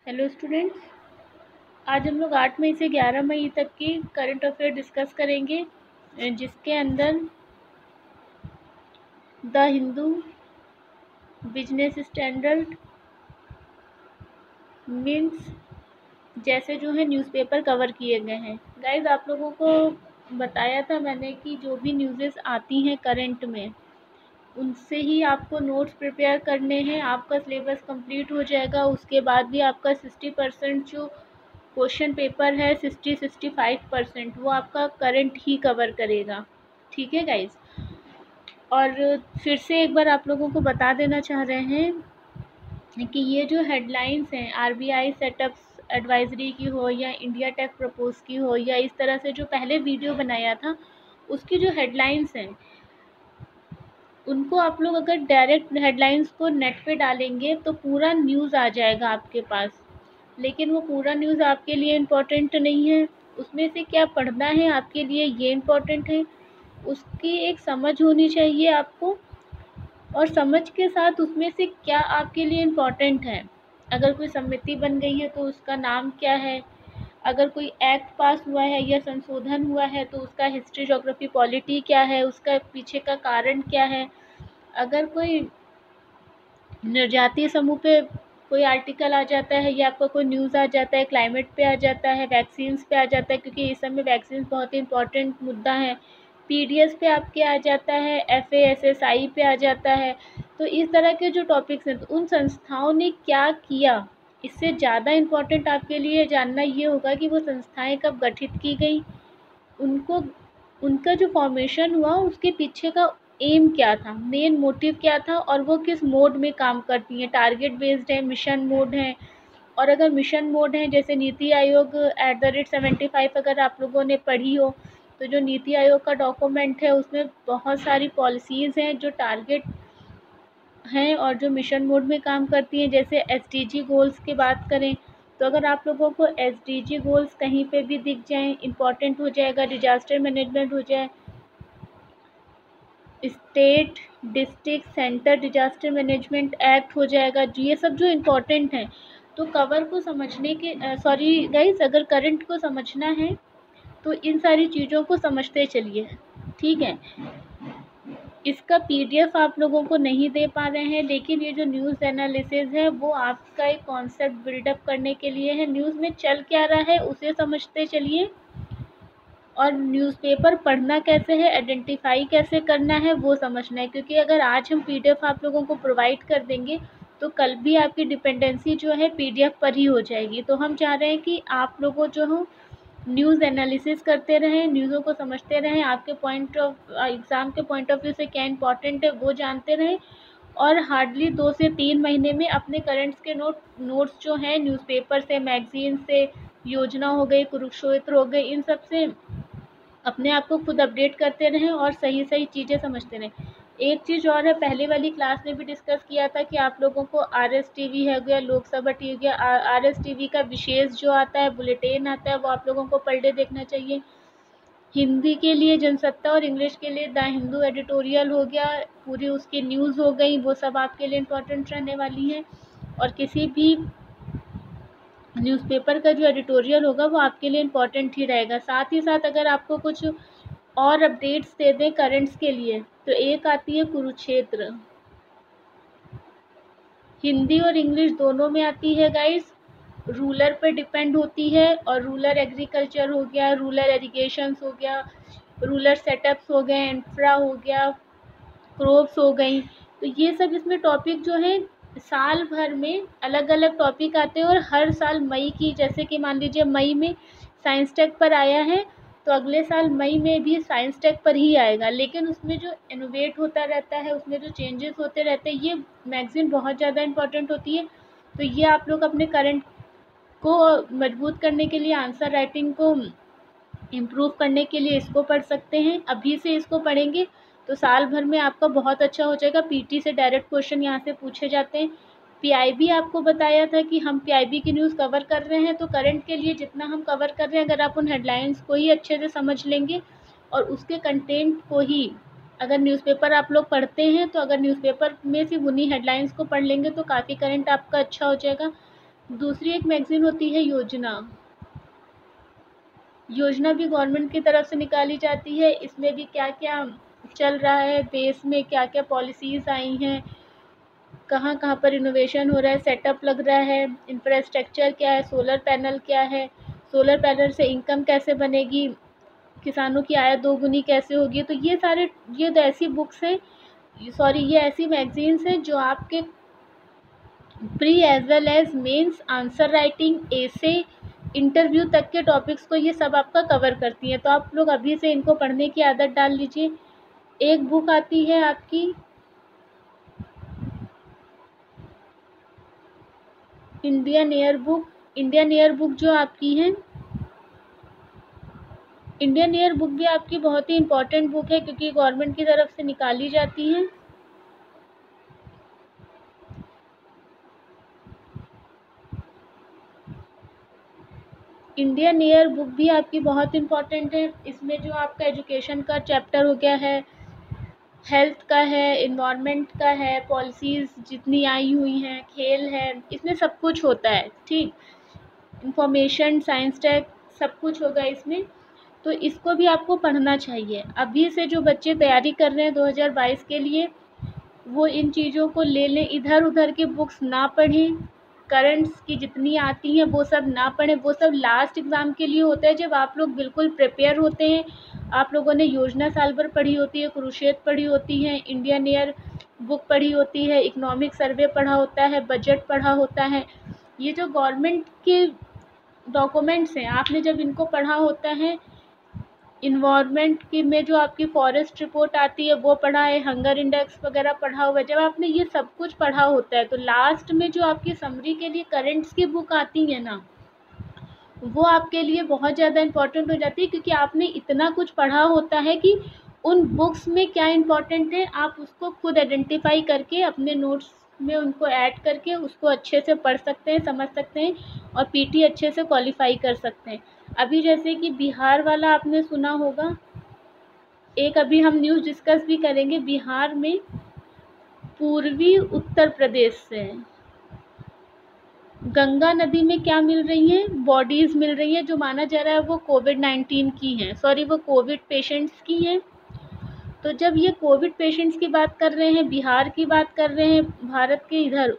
Hello students. आज हम लोग 8 मई से 11 मई तक की करंट अफेयर डिस्कस करेंगे, जिसके अंदर the Hindu, business standard, mince जैसे जो है न्यूज़पेपर कवर किए गए हैं। गाइज, आप लोगों को बताया था मैंने कि जो भी न्यूज़ेस आती हैं करंट में, उनसे ही आपको नोट्स प्रिपेयर करने हैं। आपका सिलेबस कंप्लीट हो जाएगा। उसके बाद भी आपका 60% जो क्वेश्चन पेपर है, 65% वो आपका करंट ही कवर करेगा। ठीक है गाइज। और फिर से एक बार आप लोगों को बता देना चाह रहे हैं कि ये जो हेडलाइंस हैं, आरबीआई सेटअप्स एडवाइजरी की हो या इंडिया टेक प्रपोज की हो या इस तरह से जो पहले वीडियो बनाया था उसकी जो हेडलाइंस हैं, उनको आप लोग अगर डायरेक्ट हेडलाइंस को नेट पे डालेंगे तो पूरा न्यूज़ आ जाएगा आपके पास। लेकिन वो पूरा न्यूज़ आपके लिए इम्पोर्टेंट नहीं है। उसमें से क्या पढ़ना है आपके लिए ये इम्पोर्टेंट है। उसकी एक समझ होनी चाहिए आपको, और समझ के साथ उसमें से क्या आपके लिए इम्पोर्टेंट है। अगर कोई समिति बन गई है तो उसका नाम क्या है, अगर कोई एक्ट पास हुआ है या संशोधन हुआ है तो उसका हिस्ट्री, ज्योग्राफी, पॉलिटी क्या है, उसका पीछे का कारण क्या है। अगर कोई निर्याती समूह पे कोई आर्टिकल आ जाता है या आपका कोई न्यूज़ आ जाता है, क्लाइमेट पे आ जाता है, वैक्सीन्स पे आ जाता है, क्योंकि इस समय वैक्सीन्स बहुत ही इम्पोर्टेंट मुद्दा है। पीडीएस पे आपके आ जाता है, एफएएसएसआई पे आ जाता है। तो इस तरह के जो टॉपिक्स हैं, तो उन संस्थाओं ने क्या किया, इससे ज़्यादा इम्पोर्टेंट आपके लिए जानना ये होगा कि वो संस्थाएं कब गठित की गई, उनको उनका जो फॉर्मेशन हुआ उसके पीछे का एम क्या था, मेन मोटिव क्या था, और वो किस मोड में काम करती हैं। टारगेट बेस्ड है, मिशन मोड है। और अगर मिशन मोड है, जैसे नीति आयोग @75 अगर आप लोगों ने पढ़ी हो, तो जो नीति आयोग का डॉक्यूमेंट है उसमें बहुत सारी पॉलिसीज़ हैं जो टारगेट हैं और जो मिशन मोड में काम करती हैं। जैसे एसडीजी गोल्स की बात करें, तो अगर आप लोगों को एसडीजी गोल्स कहीं पे भी दिख जाएँ, इम्पोर्टेंट हो जाएगा। डिजास्टर मैनेजमेंट हो जाए, state, district, centre disaster management act हो जाएगा, ये सब जो इम्पोर्टेंट हैं। तो कवर को समझने के सॉरी गाइस, अगर करंट को समझना है तो इन सारी चीज़ों को समझते चलिए। ठीक है। इसका पीडीएफ आप लोगों को नहीं दे पा रहे हैं, लेकिन ये जो न्यूज़ एनालिसिस है वो आपका एक कॉन्सेप्ट बिल्डअप करने के लिए है। न्यूज़ में चल क्या रहा है उसे समझते चलिए, और न्यूज़पेपर पढ़ना कैसे है, आइडेंटिफाई कैसे करना है वो समझना है। क्योंकि अगर आज हम पीडीएफ आप लोगों को प्रोवाइड कर देंगे तो कल भी आपकी डिपेंडेंसी जो है पीडीएफ पर ही हो जाएगी। तो हम चाह रहे हैं कि आप लोगों जो हो न्यूज़ एनालिसिस करते रहें, न्यूज़ों को समझते रहें, आपके पॉइंट ऑफ एग्ज़ाम के पॉइंट ऑफ व्यू से क्या इंपॉर्टेंट है वो जानते रहें। और हार्डली 2 से 3 महीने में अपने करंट्स के नोट्स जो हैं न्यूज़पेपर से, मैगजीन से, योजना हो गई, कुरुक्षेत्र हो गए, इन सब से अपने आप को खुद अपडेट करते रहें और सही सही चीज़ें समझते रहें। एक चीज़ और है, पहले वाली क्लास में भी डिस्कस किया था कि आप लोगों को आरएस टीवी हो गया, लोकसभा टीवी हो गया, आरएस टीवी का विशेष जो आता है, बुलेटिन आता है, वो आप लोगों को पर डे देखना चाहिए। हिंदी के लिए जनसत्ता और इंग्लिश के लिए द हिंदू एडिटोरियल हो गया, पूरी उसकी न्यूज़ हो गई, वो सब आपके लिए इम्पोर्टेंट रहने वाली हैं। और किसी भी न्यूज़पेपर का जो एडिटोरियल होगा वो आपके लिए इम्पोर्टेंट ही रहेगा। साथ ही साथ अगर आपको कुछ और अपडेट्स दे दें करंट्स के लिए, तो एक आती है कुरुक्षेत्र, हिंदी और इंग्लिश दोनों में आती है गाइस। रूलर पे डिपेंड होती है, और रूलर एग्रीकल्चर हो गया, रूलर इरिगेशन हो गया, रूलर सेटअप्स हो गए, इंफ्रा हो गया, क्रॉप्स हो गई। तो ये सब इसमें टॉपिक जो है साल भर में अलग अलग टॉपिक आते हैं। और हर साल मई की, जैसे कि मान लीजिए मई में साइंस टेक पर आया है, तो अगले साल मई में भी साइंस टेक पर ही आएगा। लेकिन उसमें जो इनोवेट होता रहता है, उसमें जो चेंजेस होते रहते हैं, ये मैगज़ीन बहुत ज़्यादा इम्पोर्टेंट होती है। तो ये आप लोग अपने करंट को मजबूत करने के लिए, आंसर राइटिंग को इम्प्रूव करने के लिए इसको पढ़ सकते हैं। अभी से इसको पढ़ेंगे तो साल भर में आपका बहुत अच्छा हो जाएगा। पीटी से डायरेक्ट क्वेश्चन यहाँ से पूछे जाते हैं। पीआईबी आपको बताया था कि हम पीआईबी की न्यूज़ कवर कर रहे हैं, तो करंट के लिए जितना हम कवर कर रहे हैं, अगर आप उन हेडलाइंस को ही अच्छे से समझ लेंगे और उसके कंटेंट को ही, अगर न्यूज़पेपर आप लोग पढ़ते हैं तो अगर न्यूज़पेपर में सिर्फ उन्हीं हेडलाइंस को पढ़ लेंगे तो काफ़ी करंट आपका अच्छा हो जाएगा। दूसरी एक मैगज़ीन होती है योजना। योजना भी गवर्नमेंट की तरफ से निकाली जाती है। इसमें भी क्या-क्या चल रहा है, देश में क्या-क्या पॉलिसीज़ आई हैं, कहाँ-कहाँ पर इनोवेशन हो रहा है, सेटअप लग रहा है, इंफ्रास्ट्रक्चर क्या है, सोलर पैनल क्या है, सोलर पैनल से इनकम कैसे बनेगी, किसानों की आय दोगुनी कैसे होगी। तो ये तो ऐसी बुक्स हैं, ये ऐसी मैगज़ीन्स हैं जो आपके pre as well as mains answer writing, essay, interview तक के टॉपिक्स को ये सब आपका कवर करती हैं। तो आप लोग अभी से इनको पढ़ने की आदत डाल लीजिए। एक बुक आती है आपकी इंडियन ईयर बुक जो आपकी है, इंडियन ईयर बुक भी आपकी बहुत ही इम्पोर्टेंट बुक है क्योंकि गवर्नमेंट की तरफ से निकाली जाती है। इंडियन ईयर बुक भी आपकी बहुत इम्पोर्टेंट है। इसमें जो आपका एजुकेशन का चैप्टर हो गया है, हेल्थ का है, एनवायरनमेंट का है, पॉलिसीज़ जितनी आई हुई हैं, खेल है, इसमें सब कुछ होता है, ठीक। इंफॉर्मेशन, साइंस टेक सब कुछ होगा इसमें। तो इसको भी आपको पढ़ना चाहिए। अभी से जो बच्चे तैयारी कर रहे हैं 2022 के लिए, वो इन चीज़ों को ले लें, इधर-उधर की बुक्स ना पढ़ें, करंट्स की जितनी आती हैं वो सब ना पढ़ें। वो सब लास्ट एग्ज़ाम के लिए होता है जब आप लोग बिल्कुल प्रिपेयर होते हैं। आप लोगों ने योजना साल भर पढ़ी होती है, कुरुक्षेत्र पढ़ी होती है, इंडियन ईयर बुक पढ़ी होती है, इकोनॉमिक सर्वे पढ़ा होता है, बजट पढ़ा होता है। ये जो गवर्नमेंट के डॉक्यूमेंट्स हैं, आपने जब इनको पढ़ा होता है, इन्वायरमेंट की में जो आपकी फॉरेस्ट रिपोर्ट आती है वो पढ़ा है, हंगर इंडेक्स वगैरह पढ़ा हुआ है, जब आपने ये सब कुछ पढ़ा होता है तो लास्ट में जो आपकी समरी के लिए करंट्स की बुक आती है ना, वो आपके लिए बहुत ज़्यादा इम्पोर्टेंट हो जाती है क्योंकि आपने इतना कुछ पढ़ा होता है कि उन बुक्स में क्या इम्पोर्टेंट है आप उसको खुद आइडेंटिफाई करके अपने नोट्स में उनको ऐड करके उसको अच्छे से पढ़ सकते हैं, समझ सकते हैं और पीटी अच्छे से क्वालिफाई कर सकते हैं। अभी जैसे कि बिहार वाला आपने सुना होगा, एक अभी हम न्यूज़ डिस्कस भी करेंगे। बिहार में पूर्वी उत्तर प्रदेश से गंगा नदी में क्या मिल रही हैं, बॉडीज़ मिल रही हैं जो माना जा रहा है वो कोविड-19 की हैं, वो कोविड पेशेंट्स की हैं। तो जब ये कोविड पेशेंट्स की बात कर रहे हैं, बिहार की बात कर रहे हैं, भारत के इधर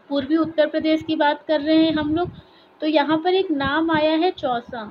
पूर्वी उत्तर प्रदेश की बात कर रहे हैं हम लोग, तो यहाँ पर एक नाम आया है चौसा।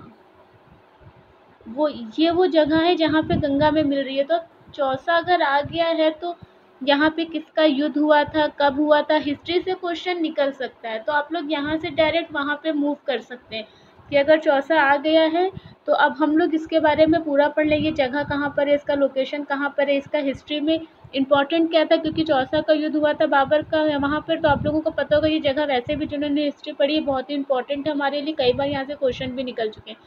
वो जगह है जहाँ पे गंगा में मिल रही है। तो चौसा अगर आ गया है तो यहाँ पे किसका युद्ध हुआ था, कब हुआ था, हिस्ट्री से क्वेश्चन निकल सकता है। तो आप लोग यहाँ से डायरेक्ट वहाँ पे मूव कर सकते हैं कि अगर चौसा आ गया है तो अब हम लोग इसके बारे में पूरा पढ़ लेंगे, जगह कहाँ पर है, इसका लोकेशन कहाँ पर है, इसका हिस्ट्री में इम्पोर्टेंट क्या था, क्योंकि चौसा का युद्ध हुआ था बाबर का वहाँ पर। तो आप लोगों को पता होगा ये जगह, वैसे भी जिन्होंने हिस्ट्री पढ़ी है बहुत ही इंपॉर्टेंट है हमारे लिए, कई बार यहाँ से क्वेश्चन भी निकल चुके हैं।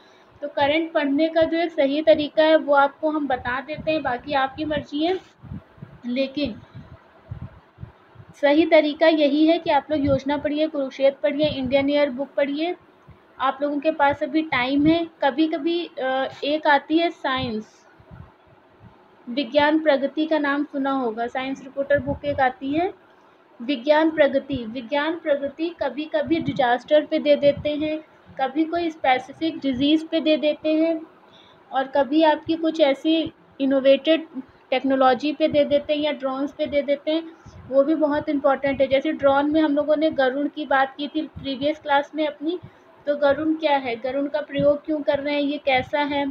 तो करंट पढ़ने का जो एक सही तरीका है वो आपको हम बता देते हैं, बाकी आपकी मर्जी है, लेकिन सही तरीका यही है कि आप लोग योजना पढ़िए, कुरुक्षेत्र पढ़िए, इंडियन ईयर बुक पढ़िए। आप लोगों के पास अभी टाइम है। कभी कभी एक आती है साइंस विज्ञान प्रगति, का नाम सुना होगा, साइंस रिपोर्टर बुक एक आती है विज्ञान प्रगति कभी कभी डिजास्टर पे दे देते हैं, कभी कोई स्पेसिफिक डिजीज़ पे दे देते हैं, और कभी आपकी कुछ ऐसी इनोवेटेड टेक्नोलॉजी पे दे देते हैं या ड्रोन्स पे दे देते हैं। वो भी बहुत इम्पोर्टेंट है। जैसे ड्रोन में हम लोगों ने गरुड़ की बात की थी प्रीवियस क्लास में अपनी। तो गरुड़ क्या है, गरुड़ का प्रयोग क्यों कर रहे हैं, ये कैसा है,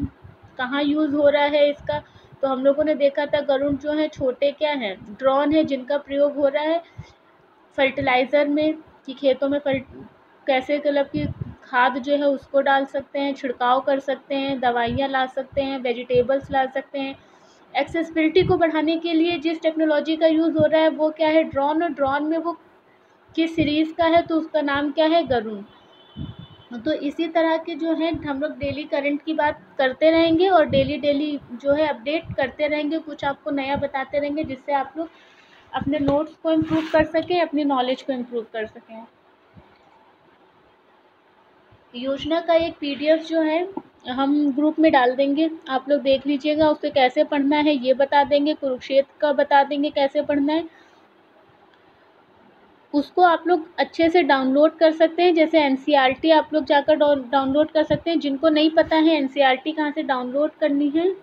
कहाँ यूज़ हो रहा है इसका। तो हम लोगों ने देखा था गरुड़ जो है छोटे क्या हैं, ड्रोन है जिनका प्रयोग हो रहा है फर्टिलाइज़र में, कि खेतों में कैसे मतलब कि खाद जो है उसको डाल सकते हैं, छिड़काव कर सकते हैं, दवाइयाँ ला सकते हैं, वेजिटेबल्स ला सकते हैं। एक्सेसिबिलिटी को बढ़ाने के लिए जिस टेक्नोलॉजी का यूज़ हो रहा है वो क्या है, ड्रोन। और ड्रोन में वो किस सीरीज़ का है तो उसका नाम क्या है, गरुड़। तो इसी तरह के जो है हम लोग डेली करंट की बात करते रहेंगे और डेली जो है अपडेट करते रहेंगे, कुछ आपको नया बताते रहेंगे जिससे आप लोग अपने नोट्स को इम्प्रूव कर सकें, अपनी नॉलेज को इम्प्रूव कर सकें। योजना का एक पीडीएफ जो है हम ग्रुप में डाल देंगे, आप लोग देख लीजिएगा, उसे कैसे पढ़ना है ये बता देंगे, कुरुक्षेत्र का बता देंगे कैसे पढ़ना है। उसको आप लोग अच्छे से डाउनलोड कर सकते हैं। जैसे एनसीईआरटी आप लोग जाकर डाउनलोड कर सकते हैं। जिनको नहीं पता है एनसीईआरटी कहाँ से डाउनलोड करनी है,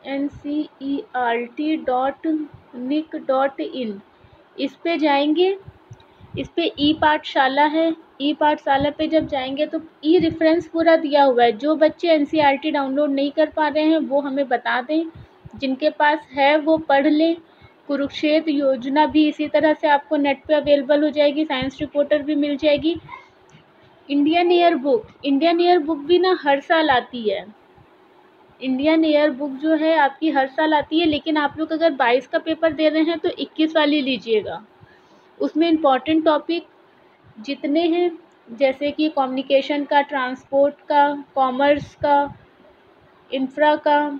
ncert.nic.in इस पे जाएंगे। इस पे ई पाठशाला है। ई पाठशाला पे जब जाएंगे तो ई रेफरेंस पूरा दिया हुआ है। जो बच्चे एनसीईआरटी डाउनलोड नहीं कर पा रहे हैं वो हमें बता दें, जिनके पास है वो पढ़ लें। कुरुक्षेत्र योजना भी इसी तरह से आपको नेट पे अवेलेबल हो जाएगी। साइंस रिपोर्टर भी मिल जाएगी। इंडियन ईयर बुक भी ना हर साल आती है। इंडियन ईयर बुक जो है आपकी हर साल आती है, लेकिन आप लोग अगर 22 का पेपर दे रहे हैं तो 21 वाली लीजिएगा। उसमें इम्पॉर्टेंट टॉपिक जितने हैं, जैसे कि कम्युनिकेशन का, ट्रांसपोर्ट का, कॉमर्स का, इंफ्रा का,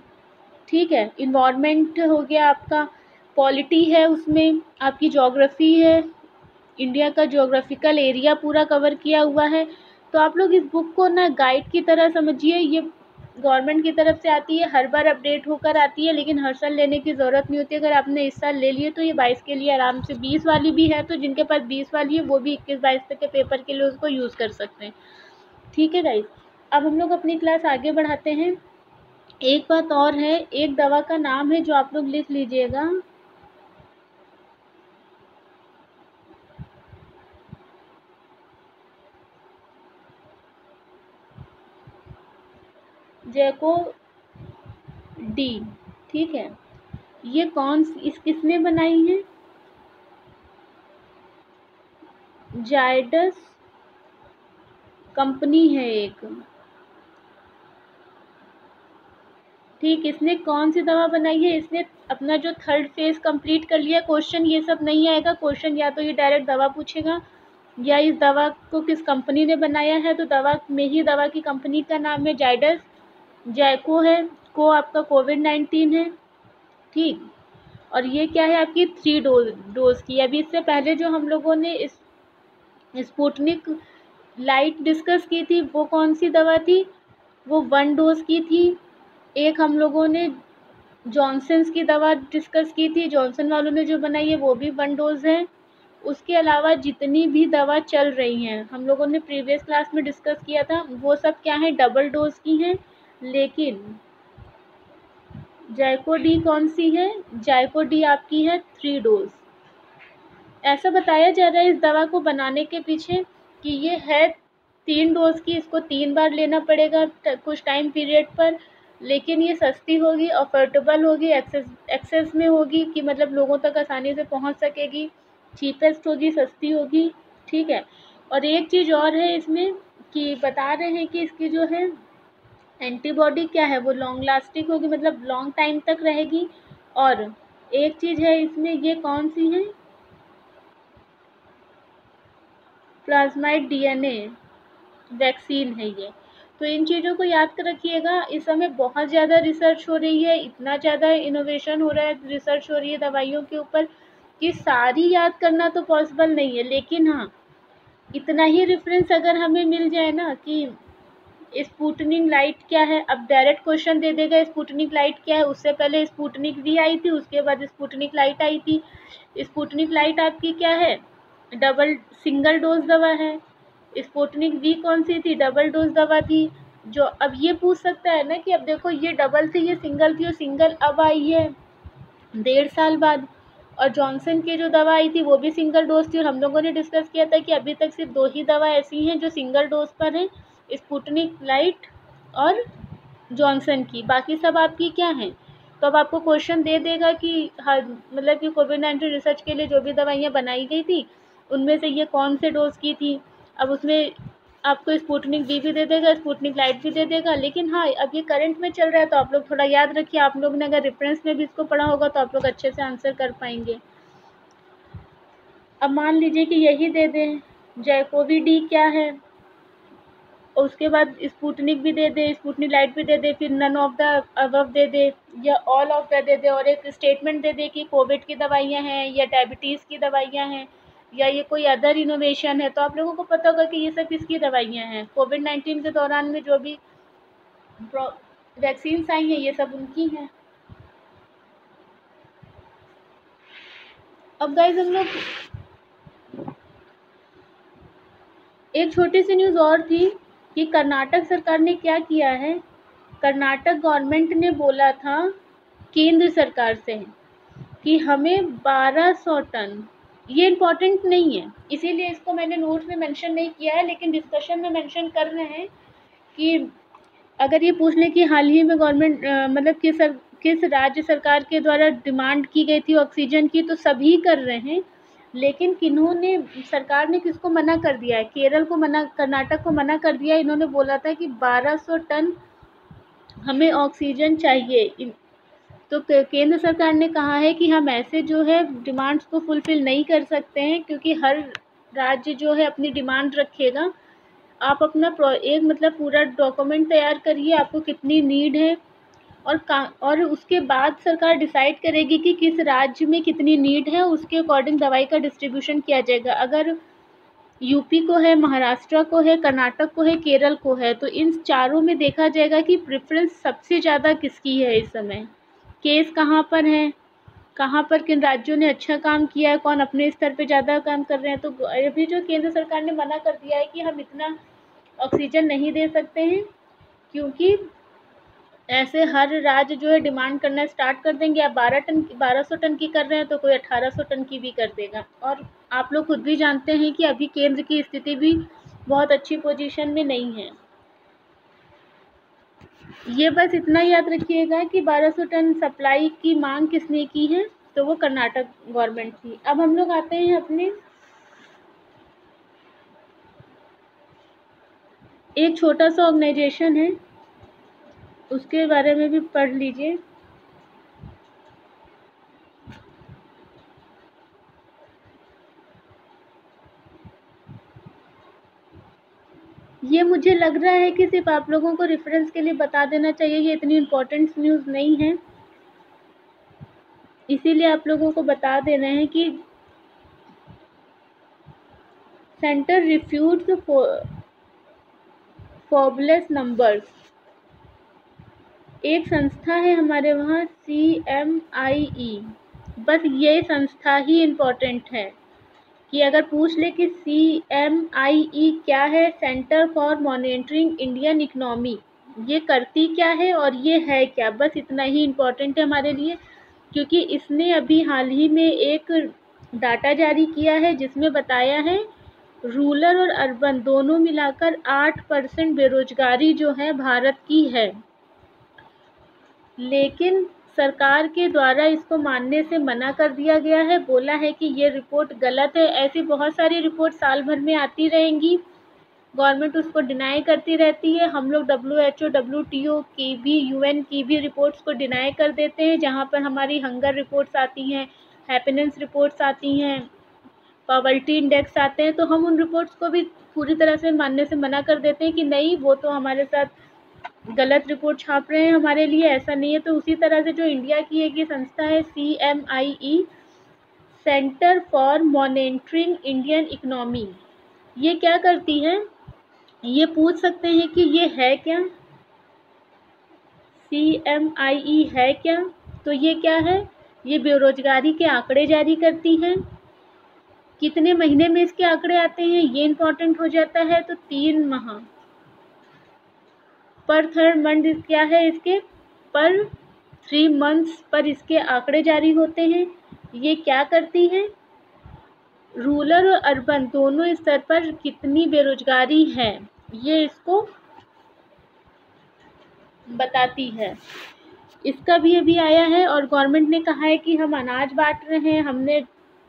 ठीक है, इन्वायरमेंट हो गया आपका, पॉलिटी है, उसमें आपकी ज्योग्राफी है, इंडिया का ज्योग्राफिकल एरिया पूरा कवर किया हुआ है। तो आप लोग इस बुक को ना गाइड की तरह समझिए। ये गवर्नमेंट की तरफ से आती है, हर बार अपडेट होकर आती है, लेकिन हर साल लेने की ज़रूरत नहीं होती। अगर आपने इस साल ले लिए तो ये 22 के लिए आराम से, 20 वाली भी है तो जिनके पास 20 वाली है वो भी 21-22 तक के पेपर के लिए उसको यूज़ कर सकते हैं। ठीक है गाइस, अब हम लोग अपनी क्लास आगे बढ़ाते हैं। एक बात और है, एक दवा का नाम है जो आप लोग लिख लीजिएगा। जैको डी, ठीक है। ये किसने बनाई है? जायडस कंपनी है एक, ठीक। इसने कौन सी दवा बनाई है? इसने अपना जो 3rd फेज कंप्लीट कर लिया। क्वेश्चन ये सब नहीं आएगा। क्वेश्चन या तो ये डायरेक्ट दवा पूछेगा या इस दवा को किस कंपनी ने बनाया है। तो दवा में ही, दवा की कंपनी का नाम है जायडस, जैको है, को आपका कोविड-19 है, ठीक। और ये क्या है आपकी 3 डोज की। अभी इससे पहले जो हम लोगों ने इस स्पुतनिक लाइट डिस्कस की थी वो कौन सी दवा थी? वो 1 डोज की थी। एक हम लोगों ने जॉनसन्स की दवा डिस्कस की थी, जॉनसन वालों ने जो बनाई है वो भी 1 डोज है। उसके अलावा जितनी भी दवा चल रही हैं, हम लोगों ने प्रीवियस क्लास में डिस्कस किया था, वो सब क्या है, डबल डोज की हैं। लेकिन जायको डी कौन सी है? जायको डी आपकी है 3 डोज। ऐसा बताया जा रहा है इस दवा को बनाने के पीछे कि ये है 3 डोज की, इसको 3 बार लेना पड़ेगा कुछ टाइम पीरियड पर, लेकिन ये सस्ती होगी, अफोर्डेबल होगी, एक्सेस में होगी, कि मतलब लोगों तक आसानी से पहुंच सकेगी, चीपेस्ट होगी, सस्ती होगी, ठीक है। और एक चीज़ और है इसमें कि बता रहे हैं कि इसकी जो है एंटीबॉडी क्या है, वो लॉन्ग लास्टिंग होगी, मतलब लॉन्ग टाइम तक रहेगी। और एक चीज़ है इसमें, ये कौन सी है, प्लाज्माइड डीएनए वैक्सीन है ये। तो इन चीज़ों को याद कर रखिएगा। इस समय बहुत ज़्यादा रिसर्च हो रही है, इतना ज़्यादा इनोवेशन हो रहा है, रिसर्च हो रही है दवाइयों के ऊपर कि सारी याद करना तो पॉसिबल नहीं है। लेकिन हाँ, इतना ही रेफरेंस अगर हमें मिल जाए ना कि स्पुतनिक लाइट क्या है, अब डायरेक्ट क्वेश्चन दे देगा स्पुतनिक लाइट क्या है। उससे पहले स्पुतनिक वी आई थी, उसके बाद स्पुतनिक लाइट आई थी। स्पुतनिक लाइट आपकी क्या है, सिंगल डोज दवा है। स्पुतनिक वी कौन सी थी, डबल डोज दवा थी। जो अब ये पूछ सकता है ना कि अब देखो ये डबल थी, ये सिंगल थी, और सिंगल अब आई है 1.5 साल बाद। और जॉनसन की जो दवा आई थी वो भी सिंगल डोज थी। और हम लोगों ने डिस्कस किया था कि अभी तक सिर्फ 2 ही दवा ऐसी हैं जो सिंगल डोज पर हैं, स्पुतनिक लाइट और जॉनसन की, बाकी सब आपकी क्या हैं। तो अब आपको क्वेश्चन दे देगा कि हर मतलब कि कोविड-19 रिसर्च के लिए जो भी दवाइयाँ बनाई गई थी उनमें से ये कौन से डोज की थी। अब उसमें आपको स्पुतनिक वी भी दे देगा, स्पुतनिक लाइट भी दे देगा। लेकिन हाँ, अब ये करंट में चल रहा है तो आप लोग थोड़ा याद रखिए। आप लोग ने अगर रेफरेंस में भी इसको पढ़ा होगा तो आप लोग अच्छे से आंसर कर पाएंगे। अब मान लीजिए कि यही दे दें, जैकोवी डी क्या है, और उसके बाद स्पुतनिक भी दे दे, स्पुतनिक लाइट भी दे दे, फिर नन ऑफ द अबव दे दे या ऑल ऑफ द दे दे, और एक स्टेटमेंट दे दे कि कोविड की दवाइयाँ हैं या डायबिटीज़ की दवाइयाँ हैं या ये कोई अदर इनोवेशन है। तो आप लोगों को पता होगा कि ये सब किसकी दवाइयाँ हैं। कोविड-19 के दौरान में जो भी वैक्सीन्स आई हैं ये सब उनकी हैं। अब गाइस हम लोग एक छोटी सी न्यूज़ और थी कि कर्नाटक सरकार ने क्या किया है। कर्नाटक गवर्नमेंट ने बोला था केंद्र सरकार से कि हमें 1200 टन, ये इम्पोर्टेंट नहीं है इसीलिए इसको मैंने नोट्स में मेंशन नहीं किया है, लेकिन डिस्कशन में मेंशन कर रहे हैं कि अगर ये पूछ लें कि हाल ही में गवर्नमेंट मतलब किस राज्य सरकार के द्वारा डिमांड की गई थी ऑक्सीजन की, तो सभी कर रहे हैं, लेकिन किन्होंने सरकार ने किसको मना कर दिया है? केरल को मना, कर्नाटक को मना कर दिया है। इन्होंने बोला था कि 1200 टन हमें ऑक्सीजन चाहिए। तो केंद्र सरकार ने कहा है कि हम ऐसे जो है डिमांड्स को फुलफिल नहीं कर सकते हैं, क्योंकि हर राज्य जो है अपनी डिमांड रखेगा। आप अपना एक मतलब पूरा डॉक्यूमेंट तैयार करिए, आपको कितनी नीड है, और उसके बाद सरकार डिसाइड करेगी कि किस राज्य में कितनी नीड है, उसके अकॉर्डिंग दवाई का डिस्ट्रीब्यूशन किया जाएगा। अगर यूपी को है, महाराष्ट्र को है, कर्नाटक को है, केरल को है, तो इन चारों में देखा जाएगा कि प्रेफरेंस सबसे ज़्यादा किसकी है इस समय, केस कहाँ पर है, कहाँ पर किन राज्यों ने अच्छा काम किया है, कौन अपने स्तर पे ज़्यादा काम कर रहे हैं। तो अभी जो केंद्र सरकार ने मना कर दिया है कि हम इतना ऑक्सीजन नहीं दे सकते हैं, क्योंकि ऐसे हर राज्य जो है डिमांड करना स्टार्ट कर देंगे। आप 1200 टन की कर रहे हैं तो कोई 1800 टन की भी कर देगा। और आप लोग खुद भी जानते हैं कि अभी केंद्र की स्थिति भी बहुत अच्छी पोजीशन में नहीं है। ये बस इतना याद रखिएगा कि 1200 टन सप्लाई की मांग किसने की है, तो वो कर्नाटक गवर्नमेंट थी। अब हम लोग आते हैं अपने एक छोटा सा ऑर्गेनाइजेशन है, उसके बारे में भी पढ़ लीजिए। ये मुझे लग रहा है कि सिर्फ आप लोगों को रेफरेंस के लिए बता देना चाहिए, ये इतनी इम्पोर्टेंट न्यूज़ नहीं है, इसीलिए आप लोगों को बता दे रहे हैं कि सेंटर रिफ्यूज फॉबलेस नंबर्स, एक संस्था है हमारे वहाँ CMIE। बस ये संस्था ही इम्पोर्टेंट है कि अगर पूछ ले कि CMIE क्या है, centre for monitoring Indian economy, ये करती क्या है और ये है क्या, बस इतना ही इम्पोर्टेंट है हमारे लिए। क्योंकि इसने अभी हाल ही में एक डाटा जारी किया है जिसमें बताया है रूरल और अर्बन दोनों मिलाकर 8% बेरोजगारी जो है भारत की है, लेकिन सरकार के द्वारा इसको मानने से मना कर दिया गया है। बोला है कि ये रिपोर्ट गलत है। ऐसी बहुत सारी रिपोर्ट साल भर में आती रहेंगी, गवर्नमेंट उसको डिनाई करती रहती है। हम लोग WHO, WTO की भी, UN की भी रिपोर्ट्स को डिनाई कर देते हैं, जहाँ पर हमारी हंगर रिपोर्ट्स आती हैं, हैप्पीनेस रिपोर्ट्स आती हैं, पॉवर्टी इंडेक्स आते हैं, तो हम उन रिपोर्ट्स को भी पूरी तरह से मानने से मना कर देते हैं कि नहीं, वो तो हमारे साथ गलत रिपोर्ट छाप रहे हैं, हमारे लिए ऐसा नहीं है। तो उसी तरह से जो इंडिया की एक ये संस्था है CMIE, centre for monitoring Indian economy, ये क्या करती है, ये पूछ सकते हैं कि ये है क्या, CMIE है क्या, तो ये क्या है, ये बेरोजगारी के आंकड़े जारी करती है। कितने महीने में इसके आंकड़े आते हैं ये इम्पोर्टेंट हो जाता है, तो 3 माह पर थर्ड मंथ क्या है इसके, पर 3 मंथ्स पर इसके आंकड़े जारी होते हैं। ये क्या करती है, रूरल और अर्बन दोनों स्तर पर कितनी बेरोजगारी है ये इसको बताती है। इसका भी अभी आया है और गवर्नमेंट ने कहा है कि हम अनाज बांट रहे हैं, हमने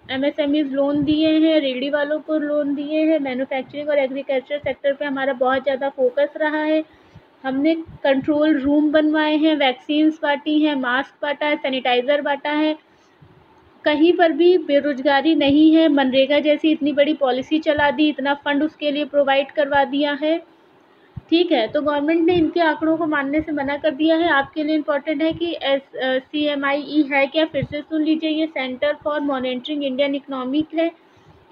MSMEs लोन दिए हैं, रेहड़ी वालों को लोन दिए हैं, मैन्युफैक्चरिंग और एग्रीकल्चर सेक्टर पे हमारा बहुत ज़्यादा फोकस रहा है। हमने कंट्रोल रूम बनवाए हैं, वैक्सीन्स बांटी हैं, मास्क बांटा है, सैनिटाइज़र बांटा है, कहीं पर भी बेरोजगारी नहीं है। मनरेगा जैसी इतनी बड़ी पॉलिसी चला दी, इतना फंड उसके लिए प्रोवाइड करवा दिया है, ठीक है। तो गवर्नमेंट ने इनके आंकड़ों को मानने से मना कर दिया है। आपके लिए इम्पोर्टेंट है कि CMIE है क्या, फिर से सुन लीजिए, ये centre for monitoring Indian economic है।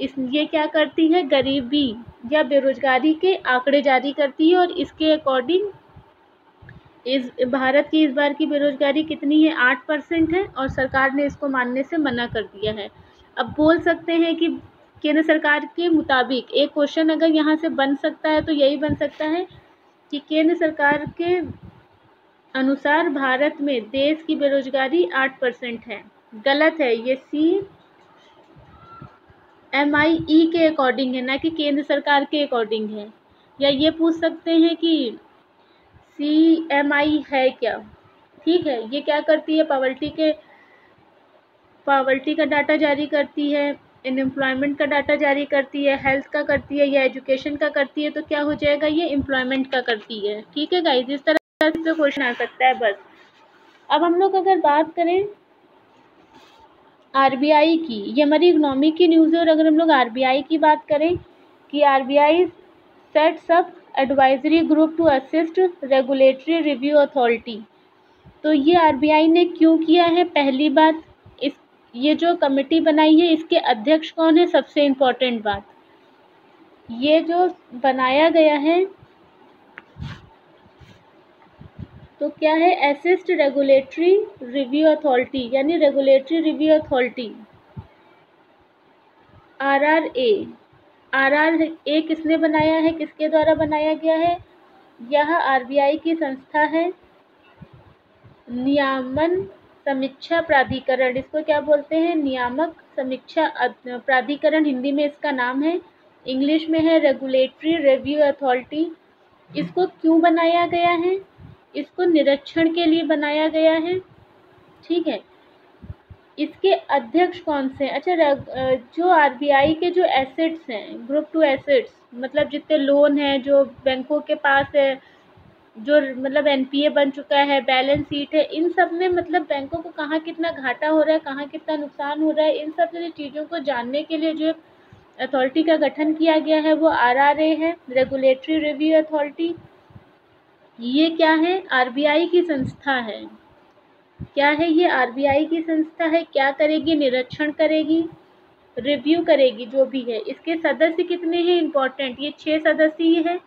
ये क्या करती है, गरीबी या बेरोजगारी के आंकड़े जारी करती है, और इसके अकॉर्डिंग इस भारत की इस बार की बेरोजगारी कितनी है, 8% है, और सरकार ने इसको मानने से मना कर दिया है। अब बोल सकते हैं कि केंद्र सरकार के मुताबिक एक क्वेश्चन अगर यहाँ से बन सकता है तो यही बन सकता है कि केंद्र सरकार के अनुसार भारत में देश की बेरोजगारी 8% है। गलत है, ये CMIE के अकॉर्डिंग है, ना कि केंद्र सरकार के अकॉर्डिंग है। या ये पूछ सकते हैं कि CMI है क्या। ठीक है, ये क्या करती है, पॉवर्टी का डाटा जारी करती है, अनएम्प्लॉयमेंट का डाटा जारी करती है, हेल्थ का करती है या एजुकेशन का करती है। तो क्या हो जाएगा, ये एम्प्लॉयमेंट का करती है। ठीक है गाइस, इस तरह से क्वेश्चन आ सकता है बस। अब हम लोग अगर बात करें RBI की, ये हमारी इकोनॉमी की न्यूज़ है। और अगर हम लोग RBI की बात करें कि RBI sets up advisory group to assist regulatory review authority. तो ये RBI ने क्यों किया है, पहली बात, ये जो कमेटी बनाई है इसके अध्यक्ष कौन है, सबसे इम्पोर्टेंट बात। ये जो बनाया गया है तो क्या है, असिस्ट रेगुलेटरी रिव्यू अथॉरिटी, यानी रेगुलेटरी रिव्यू अथॉरिटी RRA किसने बनाया है, किसके द्वारा बनाया गया है। यह RBI की संस्था है, नियामन समीक्षा प्राधिकरण, इसको क्या बोलते हैं, नियामक समीक्षा प्राधिकरण, हिंदी में इसका नाम है, इंग्लिश में है रेगुलेटरी रिव्यू अथॉरिटी। इसको क्यों बनाया गया है, इसको निरीक्षण के लिए बनाया गया है। ठीक है, इसके अध्यक्ष कौन से, अच्छा, जो RBI के जो एसेट्स हैं, ग्रुप टू एसेट्स, मतलब जितने लोन हैं जो बैंकों के पास है, जो मतलब NPA बन चुका है, बैलेंस शीट है, इन सब में मतलब बैंकों को कहाँ कितना घाटा हो रहा है, कहाँ कितना नुकसान हो रहा है, इन सब चीज़ों को जानने के लिए जो अथॉरिटी का गठन किया गया है वो RRA है, रेगुलेटरी रिव्यू अथॉरिटी। ये क्या है, RBI की संस्था है। क्या है ये, RBI की संस्था है। क्या करेगी, निरीक्षण करेगी, रिव्यू करेगी जो भी है। इसके सदस्य कितने हैं, इम्पोर्टेंट, ये 6 सदस्यीय है,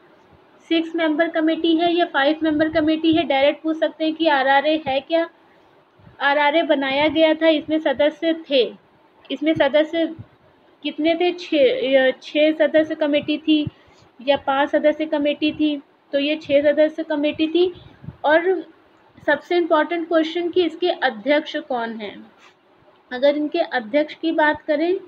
6 मेंबर कमेटी है या 5 मेंबर कमेटी है। डायरेक्ट पूछ सकते हैं कि RRA है क्या। RRA बनाया गया था, इसमें सदस्य थे, इसमें सदस्य कितने थे, 6 सदस्य कमेटी थी या 5 सदस्य कमेटी थी। तो ये 6 सदस्य कमेटी थी। और सबसे इम्पोर्टेंट क्वेश्चन कि इसके अध्यक्ष कौन हैं। अगर इनके अध्यक्ष की बात करें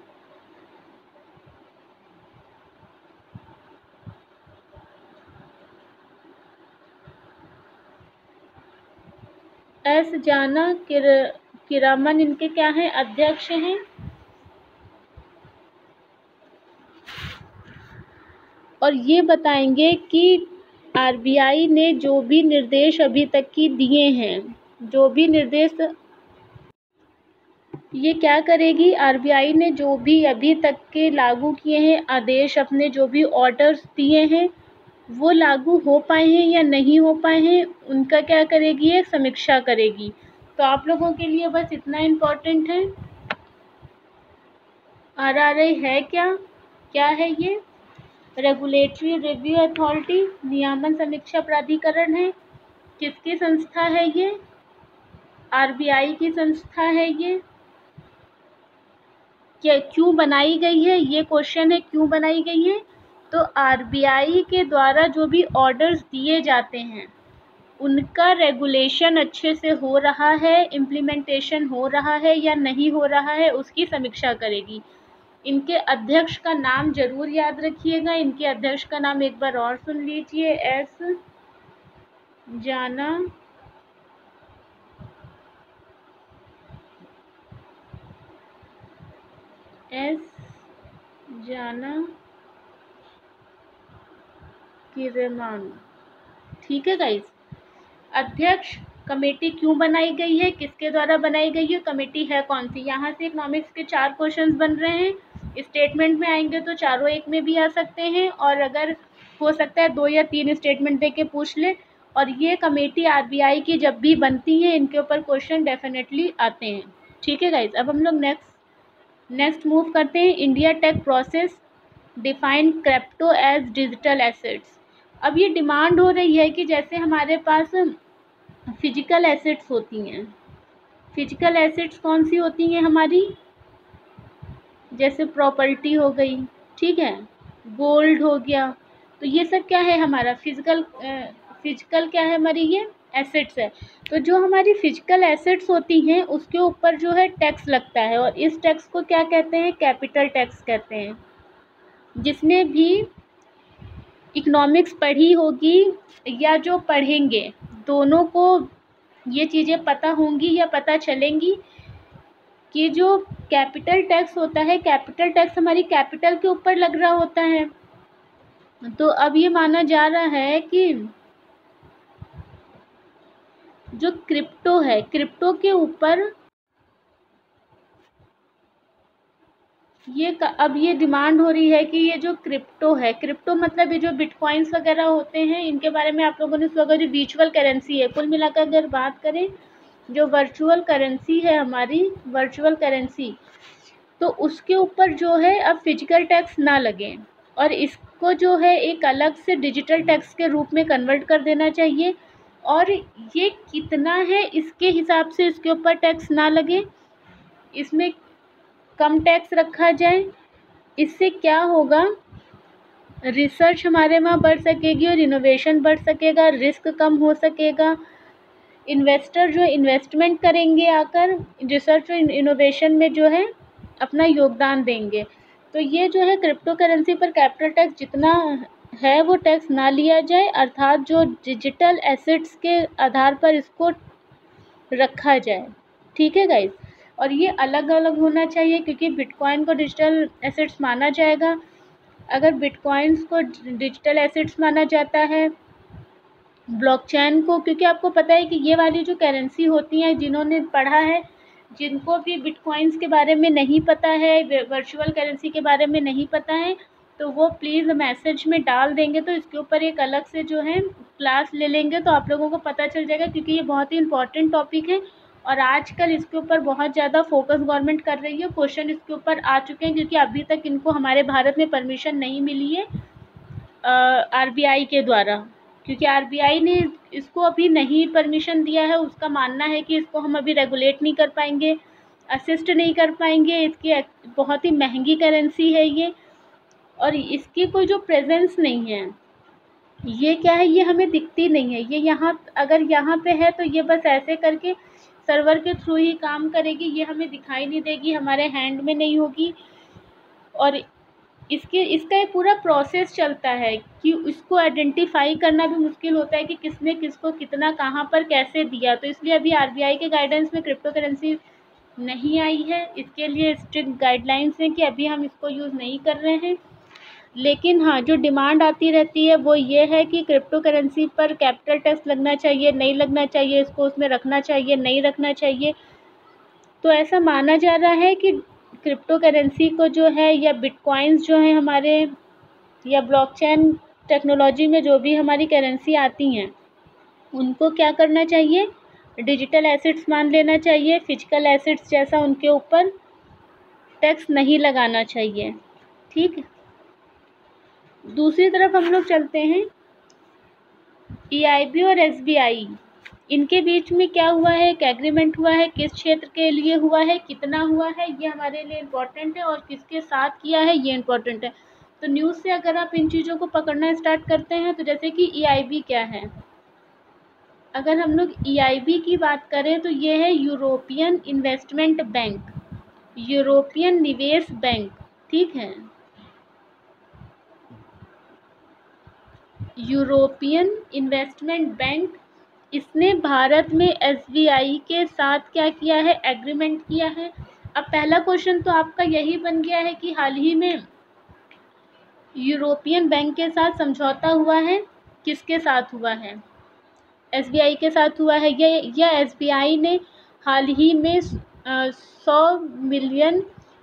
S जाना किरामन, इनके क्या हैं, अध्यक्ष हैं। और ये बताएंगे कि RBI ने जो भी निर्देश अभी तक की दिए हैं, जो भी निर्देश, ये क्या करेगी, RBI ने जो भी अभी तक के लागू किए हैं आदेश, अपने जो भी ऑर्डर्स दिए हैं वो लागू हो पाए हैं या नहीं हो पाए हैं, उनका क्या करेगी, एक समीक्षा करेगी। तो आप लोगों के लिए बस इतना इम्पोर्टेंट है, RRA है क्या, क्या है ये, रेगुलेटरी रिव्यू अथॉरिटी, नियामन समीक्षा प्राधिकरण है। किसकी संस्था है ये, RBI की संस्था है ये। क्या, क्यों बनाई गई है, ये क्वेश्चन है, क्यों बनाई गई है। तो RBI के द्वारा जो भी ऑर्डर्स दिए जाते हैं उनका रेगुलेशन अच्छे से हो रहा है, इम्प्लीमेंटेशन हो रहा है या नहीं हो रहा है, उसकी समीक्षा करेगी। इनके अध्यक्ष का नाम जरूर याद रखिएगा। इनके अध्यक्ष का नाम एक बार और सुन लीजिए, S जाना किरमान। ठीक है गाइस, अध्यक्ष कमेटी क्यों बनाई गई है, किसके द्वारा बनाई गई है, कमेटी है कौन सी। यहाँ से इकोनॉमिक्स के 4 क्वेश्चंस बन रहे हैं, स्टेटमेंट में आएंगे तो चारों एक में भी आ सकते हैं, और अगर हो सकता है 2 या 3 स्टेटमेंट दे के पूछ ले। और ये कमेटी RBI की जब भी बनती है इनके ऊपर क्वेश्चन डेफिनेटली आते हैं। ठीक है गाइज, अब हम लोग नेक्स्ट मूव करते हैं। India take process define crypto as digital assets. अब ये डिमांड हो रही है कि जैसे हमारे पास फिजिकल एसेट्स होती हैं, फिजिकल एसेट्स कौन सी होती हैं हमारी, जैसे प्रॉपर्टी हो गई, ठीक है, गोल्ड हो गया। तो ये सब क्या है हमारा फिजिकल क्या है हमारी, ये एसेट्स है। तो जो हमारी फिजिकल एसेट्स होती हैं उसके ऊपर जो है टैक्स लगता है, और इस टैक्स को क्या कहते हैं, कैपिटल टैक्स कहते हैं। जिसने भी इकोनॉमिक्स पढ़ी होगी या जो पढ़ेंगे, दोनों को ये चीज़ें पता होंगी या पता चलेंगी कि जो कैपिटल टैक्स होता है, कैपिटल टैक्स हमारी कैपिटल के ऊपर लग रहा होता है। तो अब ये माना जा रहा है कि जो क्रिप्टो है, क्रिप्टो के ऊपर अब ये डिमांड हो रही है कि ये जो क्रिप्टो है, क्रिप्टो मतलब ये जो बिटकॉइंस वगैरह होते हैं, इनके बारे में आप लोगों ने सुना होगा। जो वर्चुअल करेंसी है, कुल मिलाकर अगर बात करें, जो वर्चुअल करेंसी है हमारी, वर्चुअल करेंसी, तो उसके ऊपर जो है अब फिजिकल टैक्स ना लगे, और इसको जो है एक अलग से डिजिटल टैक्स के रूप में कन्वर्ट कर देना चाहिए। और ये कितना है इसके हिसाब से इसके ऊपर टैक्स ना लगे, इसमें कम टैक्स रखा जाए। इससे क्या होगा, रिसर्च हमारे वहाँ बढ़ सकेगी और इनोवेशन बढ़ सकेगा, रिस्क कम हो सकेगा। इन्वेस्टर जो इन्वेस्टमेंट करेंगे आकर रिसर्च और इनोवेशन में जो है अपना योगदान देंगे। तो ये जो है क्रिप्टो करेंसी पर कैपिटल टैक्स जितना है वो टैक्स ना लिया जाए, अर्थात जो डिजिटल एसेट्स के आधार पर इसको रखा जाए। ठीक है गाइस, और ये अलग अलग होना चाहिए, क्योंकि बिटकॉइन को डिजिटल एसेट्स माना जाएगा। अगर बिटकॉइंस को डिजिटल एसेट्स माना जाता है, ब्लॉकचेन को, क्योंकि आपको पता है कि ये वाली जो करेंसी होती हैं, जिन्होंने पढ़ा है, जिनको भी बिटकॉइंस के बारे में नहीं पता है, वर्चुअल करेंसी के बारे में नहीं पता है, तो वो प्लीज़ मैसेज में डाल देंगे, तो इसके ऊपर एक अलग से जो है क्लास ले लेंगे, तो आप लोगों को पता चल जाएगा, क्योंकि ये बहुत ही इंपॉर्टेंट टॉपिक है और आजकल इसके ऊपर बहुत ज़्यादा फोकस गवर्नमेंट कर रही है। क्वेश्चन इसके ऊपर आ चुके हैं, क्योंकि अभी तक इनको हमारे भारत में परमिशन नहीं मिली है आरबीआई के द्वारा, क्योंकि आरबीआई ने इसको अभी नहीं परमिशन दिया है। उसका मानना है कि इसको हम अभी रेगुलेट नहीं कर पाएंगे, असिस्ट नहीं कर पाएंगे, इसकी बहुत ही महंगी करेंसी है ये, और इसकी कोई जो प्रेजेंस नहीं है, ये क्या है, ये हमें दिखती नहीं है। ये यहाँ अगर यहाँ पे है तो ये बस ऐसे करके सर्वर के थ्रू ही काम करेगी, ये हमें दिखाई नहीं देगी, हमारे हैंड में नहीं होगी। और इसका एक पूरा प्रोसेस चलता है कि उसको आइडेंटिफाई करना भी मुश्किल होता है कि किसने किसको कितना कहाँ पर कैसे दिया। तो इसलिए अभी आरबीआई के गाइडेंस में क्रिप्टो करेंसी नहीं आई है, इसके लिए स्ट्रिक्ट गाइडलाइंस हैं कि अभी हम इसको यूज़ नहीं कर रहे हैं। लेकिन हाँ, जो डिमांड आती रहती है वो ये है कि क्रिप्टो करेंसी पर कैपिटल टैक्स लगना चाहिए, नहीं लगना चाहिए, इसको उसमें रखना चाहिए, नहीं रखना चाहिए। तो ऐसा माना जा रहा है कि क्रिप्टो करेंसी को जो है, या बिटकॉइंस जो हैं हमारे, या ब्लॉकचेन टेक्नोलॉजी में जो भी हमारी करेंसी आती हैं, उनको क्या करना चाहिए, डिजिटल एसेट्स मान लेना चाहिए। फिजिकल एसेट्स जैसा उनके ऊपर टैक्स नहीं लगाना चाहिए। ठीक है, दूसरी तरफ हम लोग चलते हैं, ईआईबी और एसबीआई, इनके बीच में क्या हुआ है, एक एग्रीमेंट हुआ है, किस क्षेत्र के लिए हुआ है, कितना हुआ है, ये हमारे लिए इम्पोर्टेंट है, और किसके साथ किया है ये इम्पोर्टेंट है। तो न्यूज़ से अगर आप इन चीज़ों को पकड़ना स्टार्ट करते हैं, तो जैसे कि ईआईबी क्या है, अगर हम लोग ईआईबी की बात करें तो ये है यूरोपियन इन्वेस्टमेंट बैंक, यूरोपियन निवेश बैंक। ठीक है, यूरोपियन इन्वेस्टमेंट बैंक, इसने भारत में एसबीआई के साथ क्या किया है, एग्रीमेंट किया है। अब पहला क्वेश्चन तो आपका यही बन गया है कि हाल ही में यूरोपियन बैंक के साथ समझौता हुआ है, किसके साथ हुआ है, एसबीआई के साथ हुआ है। या एसबीआई ने हाल ही में 100 मिलियन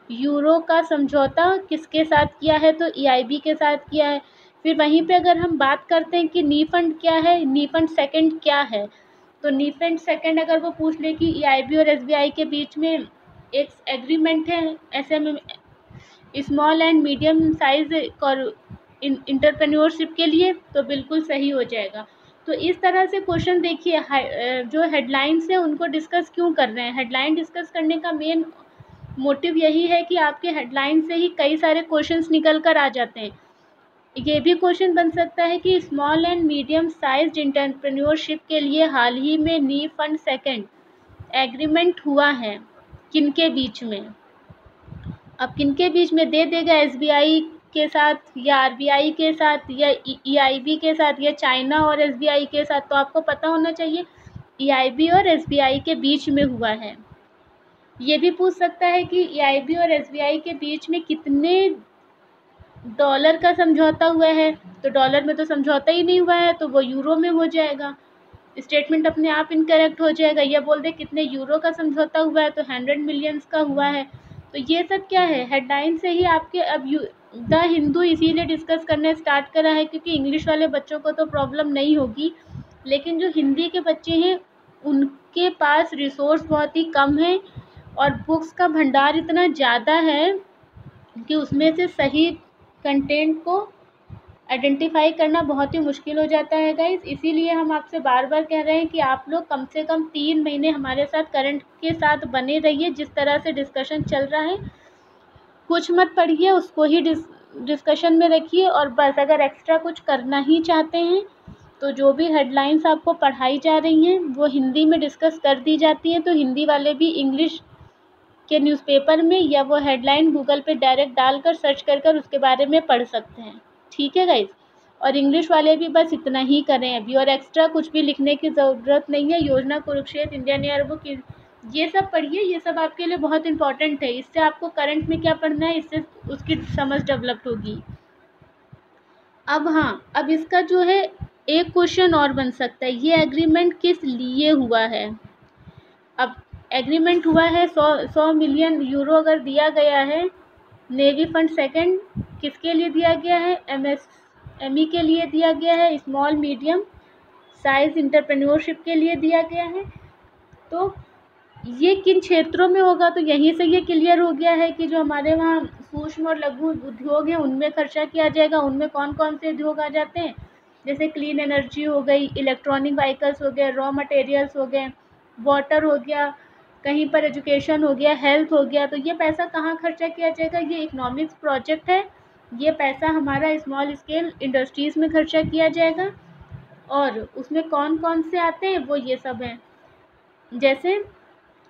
यूरो का समझौता किसके साथ किया है, तो ईआईबी के साथ किया है। फिर वहीं पे अगर हम बात करते हैं कि नी फंड क्या है, नी फंड सेकेंड क्या है, तो नी फंड सेकेंड अगर वो पूछ ले कि ईआईबी और एसबीआई के बीच में एक एग्रीमेंट है SM small and medium size entrepreneurship के लिए, तो बिल्कुल सही हो जाएगा। तो इस तरह से क्वेश्चन देखिए, जो हेडलाइंस है उनको डिस्कस क्यों कर रहे हैं, हेडलाइन डिस्कस करने का मेन मोटिव यही है कि आपके हेडलाइन से ही कई सारे क्वेश्चंस निकल कर आ जाते हैं। ये भी क्वेश्चन बन सकता है कि small and medium sized entrepreneurship के लिए हाल ही में नी फंड सेकंड एग्रीमेंट हुआ है किनके बीच में। अब किनके बीच में दे देगा, एसबीआई के साथ या आरबीआई के साथ या ईआईबी के साथ या चाइना और एसबीआई के साथ, तो आपको पता होना चाहिए ईआईबी और एसबीआई के बीच में हुआ है। ये भी पूछ सकता है कि ईआईबी और एसबीआई के बीच में कितने डॉलर का समझौता हुआ है, तो डॉलर में तो समझौता ही नहीं हुआ है, तो वो यूरो में हो जाएगा, स्टेटमेंट अपने आप इनकरेक्ट हो जाएगा। या बोल दे कितने यूरो का समझौता हुआ है, तो 100 मिलियंस का हुआ है। तो ये सब क्या है, हेडलाइन से ही आपके अब द हिंदू इसीलिए डिस्कस करने स्टार्ट करा है क्योंकि इंग्लिश वाले बच्चों को तो प्रॉब्लम नहीं होगी, लेकिन जो हिंदी के बच्चे हैं उनके पास रिसोर्स बहुत ही कम है और बुक्स का भंडार इतना ज़्यादा है कि उसमें से सही कंटेंट को आइडेंटिफाई करना बहुत ही मुश्किल हो जाता है गाइस। इसीलिए हम आपसे बार बार कह रहे हैं कि आप लोग कम से कम 3 महीने हमारे साथ करंट के साथ बने रहिए। जिस तरह से डिस्कशन चल रहा है कुछ मत पढ़िए, उसको ही डिस्कशन में रखिए, और बस अगर एक्स्ट्रा कुछ करना ही चाहते हैं तो जो भी हेडलाइंस आपको पढ़ाई जा रही हैं वो हिंदी में डिस्कस कर दी जाती हैं, तो हिंदी वाले भी इंग्लिश के न्यूज़पेपर में या वो हेडलाइन गूगल पे डायरेक्ट डालकर सर्च कर उसके बारे में पढ़ सकते हैं। ठीक है गाइज, और इंग्लिश वाले भी बस इतना ही करें अभी, और एक्स्ट्रा कुछ भी लिखने की ज़रूरत नहीं है। योजना, कुरुक्षेत्र, इंडियन एयरबुक, ये सब पढ़िए, ये सब आपके लिए बहुत इंपॉर्टेंट है। इससे आपको करंट में क्या पढ़ना है, इससे उसकी समझ डेवलप होगी। अब हाँ, अब इसका जो है एक क्वेश्चन और बन सकता है, ये एग्रीमेंट किस लिए हुआ है। अब एग्रीमेंट हुआ है 100 मिलियन यूरो अगर दिया गया है, नेवी फंड सेकंड किसके लिए दिया गया है, एमएसएमई के लिए दिया गया है, स्मॉल मीडियम साइज इंटरप्रेन्योरशिप के लिए दिया गया है। तो ये किन क्षेत्रों में होगा, तो यहीं से ये क्लियर हो गया है कि जो हमारे वहाँ सूक्ष्म और लघु उद्योग हैं उनमें खर्चा किया जाएगा। उनमें कौन कौन से उद्योग आ जाते हैं, जैसे क्लीन एनर्जी हो गई, इलेक्ट्रॉनिक व्हीकल्स हो गए, रॉ मटेरियल्स हो गए, वाटर हो गया, कहीं पर एजुकेशन हो गया, हेल्थ हो गया। तो ये पैसा कहाँ खर्चा किया जाएगा, ये इकोनॉमिक्स प्रोजेक्ट है, ये पैसा हमारा स्मॉल स्केल इंडस्ट्रीज़ में खर्चा किया जाएगा। और उसमें कौन कौन से आते हैं, वो ये सब हैं, जैसे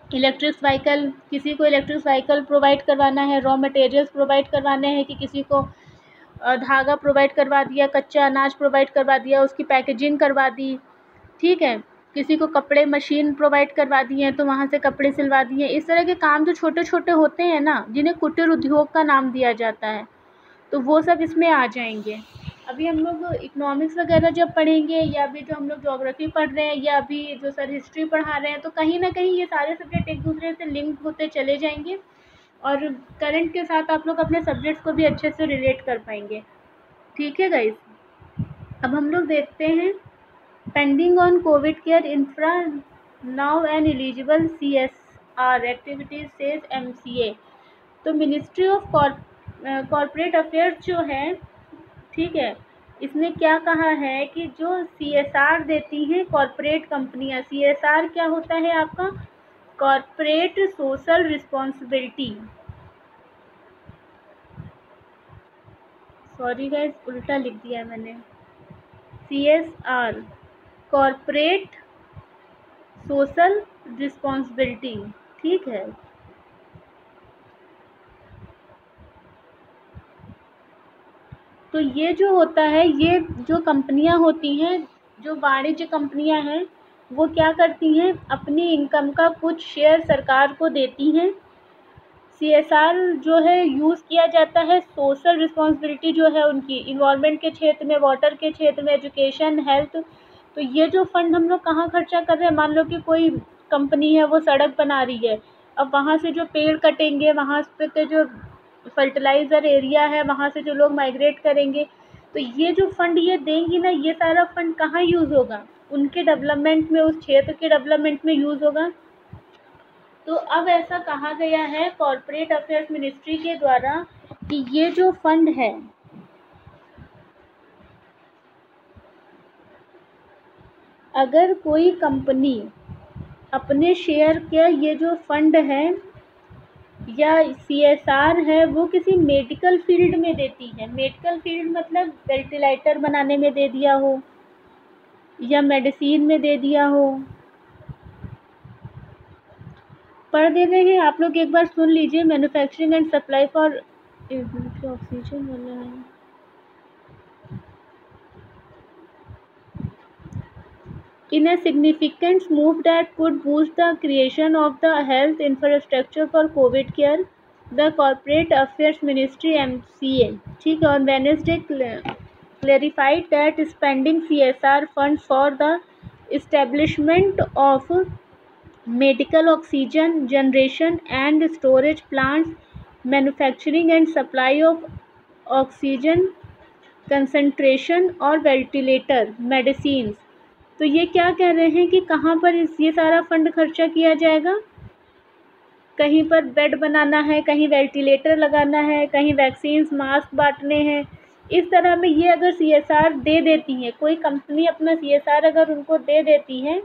इलेक्ट्रिक व्हीकल, किसी को इलेक्ट्रिक व्हीकल प्रोवाइड करवाना है, रॉ मटेरियल्स प्रोवाइड करवाने हैं, कि किसी को धागा प्रोवाइड करवा दिया, कच्चा अनाज प्रोवाइड करवा दिया, उसकी पैकेजिंग करवा दी, ठीक है, किसी को कपड़े मशीन प्रोवाइड करवा दिए हैं तो वहाँ से कपड़े सिलवा दिए। इस तरह के काम जो छोटे छोटे होते हैं ना, जिन्हें कुटीर उद्योग का नाम दिया जाता है, तो वो सब इसमें आ जाएंगे। अभी हम लोग इकोनॉमिक्स वगैरह जब पढ़ेंगे, या अभी जो हम लोग ज्योग्राफी पढ़ रहे हैं, या अभी जो सर हिस्ट्री पढ़ा रहे हैं, तो कहीं ना कहीं ये सारे सब्जेक्ट एक दूसरे से लिंक होते चले जाएंगे और करंट के साथ आप लोग अपने सब्जेक्ट्स को भी अच्छे से रिलेट कर पाएंगे। ठीक है गाइस, अब हम लोग देखते हैं, pending on Covid care infra now N eligible CSR activities says MCA। तो मिनिस्ट्री ऑफ कॉर्पोरेट अफेयर्स जो है, ठीक है, इसने क्या कहा है कि जो CSR देती हैं कॉर्पोरेट कंपनियां, CSR क्या होता है आपका, corporate social responsibility, sorry guys उल्टा लिख दिया मैंने, CSR कॉर्पोरेट सोशल रिस्पॉन्सिबिलिटी, ठीक है। तो ये जो होता है, ये जो कंपनियां होती हैं, जो वाणिज्य कंपनियां हैं, वो क्या करती हैं, अपनी इनकम का कुछ शेयर सरकार को देती हैं। CSR जो है यूज़ किया जाता है सोशल रिस्पॉन्सिबिलिटी जो है उनकी, इन्वायरमेंट के क्षेत्र में, वाटर के क्षेत्र में, एजुकेशन, हेल्थ। तो ये जो फंड हम लोग कहाँ खर्चा कर रहे हैं, मान लो कि कोई कंपनी है वो सड़क बना रही है, अब वहाँ से जो पेड़ कटेंगे, वहाँ पे जो फर्टिलाइज़र एरिया है, वहाँ से जो लोग माइग्रेट करेंगे, तो ये जो फंड ये देंगी ना, ये सारा फंड कहाँ यूज़ होगा, उनके डेवलपमेंट में, उस क्षेत्र के डेवलपमेंट में यूज़ होगा। तो अब ऐसा कहा गया है कॉर्पोरेट अफेयर्स मिनिस्ट्री के द्वारा कि ये जो फंड है, अगर कोई कंपनी अपने शेयर के, ये जो फंड है या CSR है वो किसी मेडिकल फील्ड में देती है, मेडिकल फील्ड मतलब वेंटिलेटर बनाने में दे दिया हो या मेडिसिन में दे दिया हो। पढ़ दे रहे हैं आप लोग, एक बार सुन लीजिए। Manufacturing and supply for oxygen वाला है। In a significant move that could boost the creation of the health infrastructure for COVID care, the Corporate Affairs Ministry (MCA) ठीक है, on Wednesday clarified that spending CSR funds for the establishment of medical oxygen generation and storage plants, manufacturing and supply of oxygen concentration और ventilator medicine. तो ये क्या कह रहे हैं कि कहाँ पर ये सारा फंड खर्चा किया जाएगा? कहीं पर बेड बनाना है, कहीं वेंटिलेटर लगाना है, कहीं वैक्सीन मास्क बांटने हैं। इस तरह में ये अगर CSR दे देती है, कोई कंपनी अपना CSR अगर उनको दे देती है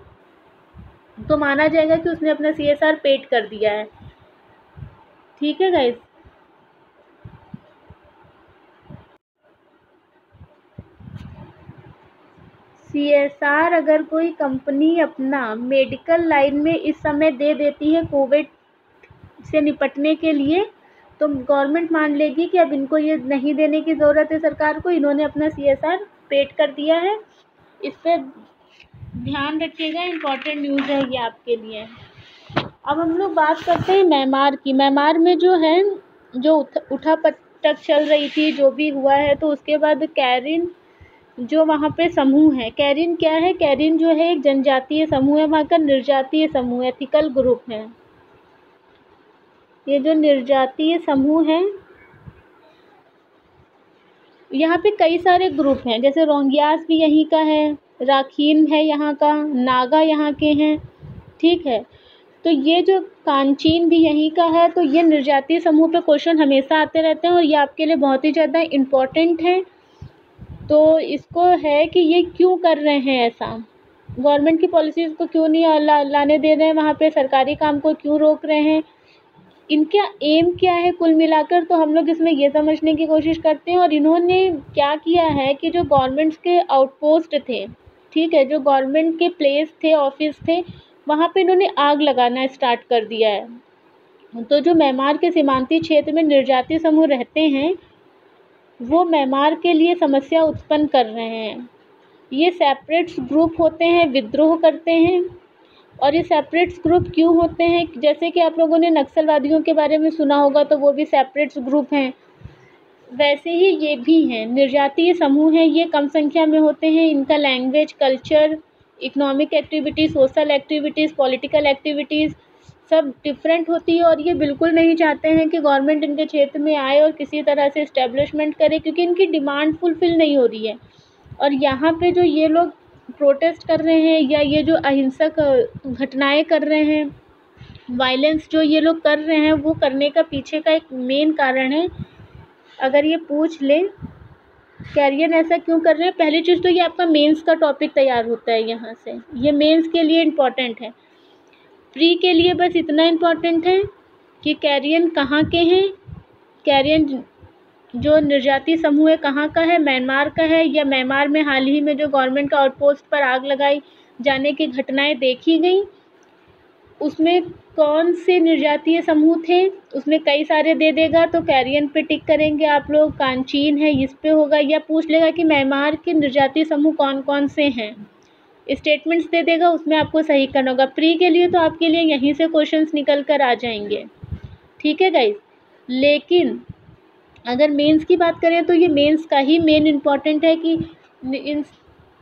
तो माना जाएगा कि उसने अपना CSR पेड कर दिया है। ठीक है गाइस, CSR अगर कोई कंपनी अपना मेडिकल लाइन में इस समय दे देती है कोविड से निपटने के लिए, तो गवर्नमेंट मान लेगी कि अब इनको ये नहीं देने की ज़रूरत है सरकार को, इन्होंने अपना CSR पेड कर दिया है। इस पर ध्यान रखिएगा, इम्पॉर्टेंट न्यूज़ है ये आपके लिए। अब हम लोग बात करते हैं म्यांमार की। म्यांमार में जो है, जो उठापटक चल रही थी, जो भी हुआ है, तो उसके बाद कैरिन जो वहाँ पे समूह है, कैरिन क्या है? कैरिन जो है एक जनजातीय समूह है, वहाँ का निर्जातीय समूह है, एथिकल ग्रुप है। ये जो निर्जातीय समूह है, यहाँ पे कई सारे ग्रुप हैं, जैसे रोहिंग्यास भी यहीं का है, राखीन है यहाँ का, नागा यहाँ के हैं। ठीक है, तो ये जो कांचीन भी यहीं का है। तो ये निर्जातीय समूह पे क्वेश्चन हमेशा आते रहते हैं और ये आपके लिए बहुत ही ज़्यादा इम्पोर्टेंट है। तो इसको है कि ये क्यों कर रहे हैं ऐसा, गवर्नमेंट की पॉलिसीज़ को क्यों नहीं लाने दे रहे हैं, वहाँ पे सरकारी काम को क्यों रोक रहे हैं, इनका एम क्या है कुल मिलाकर, तो हम लोग इसमें ये समझने की कोशिश करते हैं। और इन्होंने क्या किया है कि जो गवर्नमेंट्स के आउटपोस्ट थे, ठीक है, जो गवर्नमेंट के प्लेस थे, ऑफिस थे, वहाँ पे इन्होंने आग लगाना स्टार्ट कर दिया है। तो जो म्यांमार के सीमांती क्षेत्र में निर्जातीय समूह रहते हैं, वो म्यांमार के लिए समस्या उत्पन्न कर रहे हैं। ये सेपरेट ग्रुप होते हैं, विद्रोह करते हैं। और ये सेपरेट ग्रुप क्यों होते हैं? जैसे कि आप लोगों ने नक्सलवादियों के बारे में सुना होगा, तो वो भी सेपरेट ग्रुप हैं, वैसे ही ये भी हैं, निर्जातीय समूह हैं। ये कम संख्या में होते हैं, इनका language, culture, economic activities, social activities, political activities सब डिफरेंट होती है। और ये बिल्कुल नहीं चाहते हैं कि गवर्नमेंट इनके क्षेत्र में आए और किसी तरह से इस्टेब्लिशमेंट करे, क्योंकि इनकी डिमांड फुलफ़िल नहीं हो रही है। और यहाँ पे जो ये लोग प्रोटेस्ट कर रहे हैं या ये जो अहिंसक घटनाएं कर रहे हैं, वायलेंस जो ये लोग कर रहे हैं, वो करने का पीछे का एक मेन कारण है। अगर ये पूछ लें कैरियर ऐसा क्यों कर रहे हैं, पहली चीज़ तो ये आपका मेंस का टॉपिक तैयार होता है यहाँ से, ये मेंस के लिए इम्पॉर्टेंट है। प्री के लिए बस इतना इम्पॉर्टेंट है कि कैरियन कहाँ के हैं, कैरियन जो निर्जातीय समूह है कहाँ का है, म्यांमार का है, या म्यांमार में हाल ही में जो गवर्नमेंट का आउटपोस्ट पर आग लगाई जाने की घटनाएं देखी गई, उसमें कौन से निर्जातीय समूह थे, उसमें कई सारे दे देगा तो कैरियन पे टिक करेंगे आप लोग, कांचीन है इस पे होगा, या पूछ लेगा कि म्यांमार के निर्जातीय समूह कौन कौन से हैं, स्टेटमेंट्स दे देगा, उसमें आपको सही करना होगा। प्री के लिए तो आपके लिए यहीं से क्वेश्चंस निकल कर आ जाएंगे। ठीक है गाइस, लेकिन अगर मेंस की बात करें तो ये मेंस का ही मेन इम्पॉर्टेंट है कि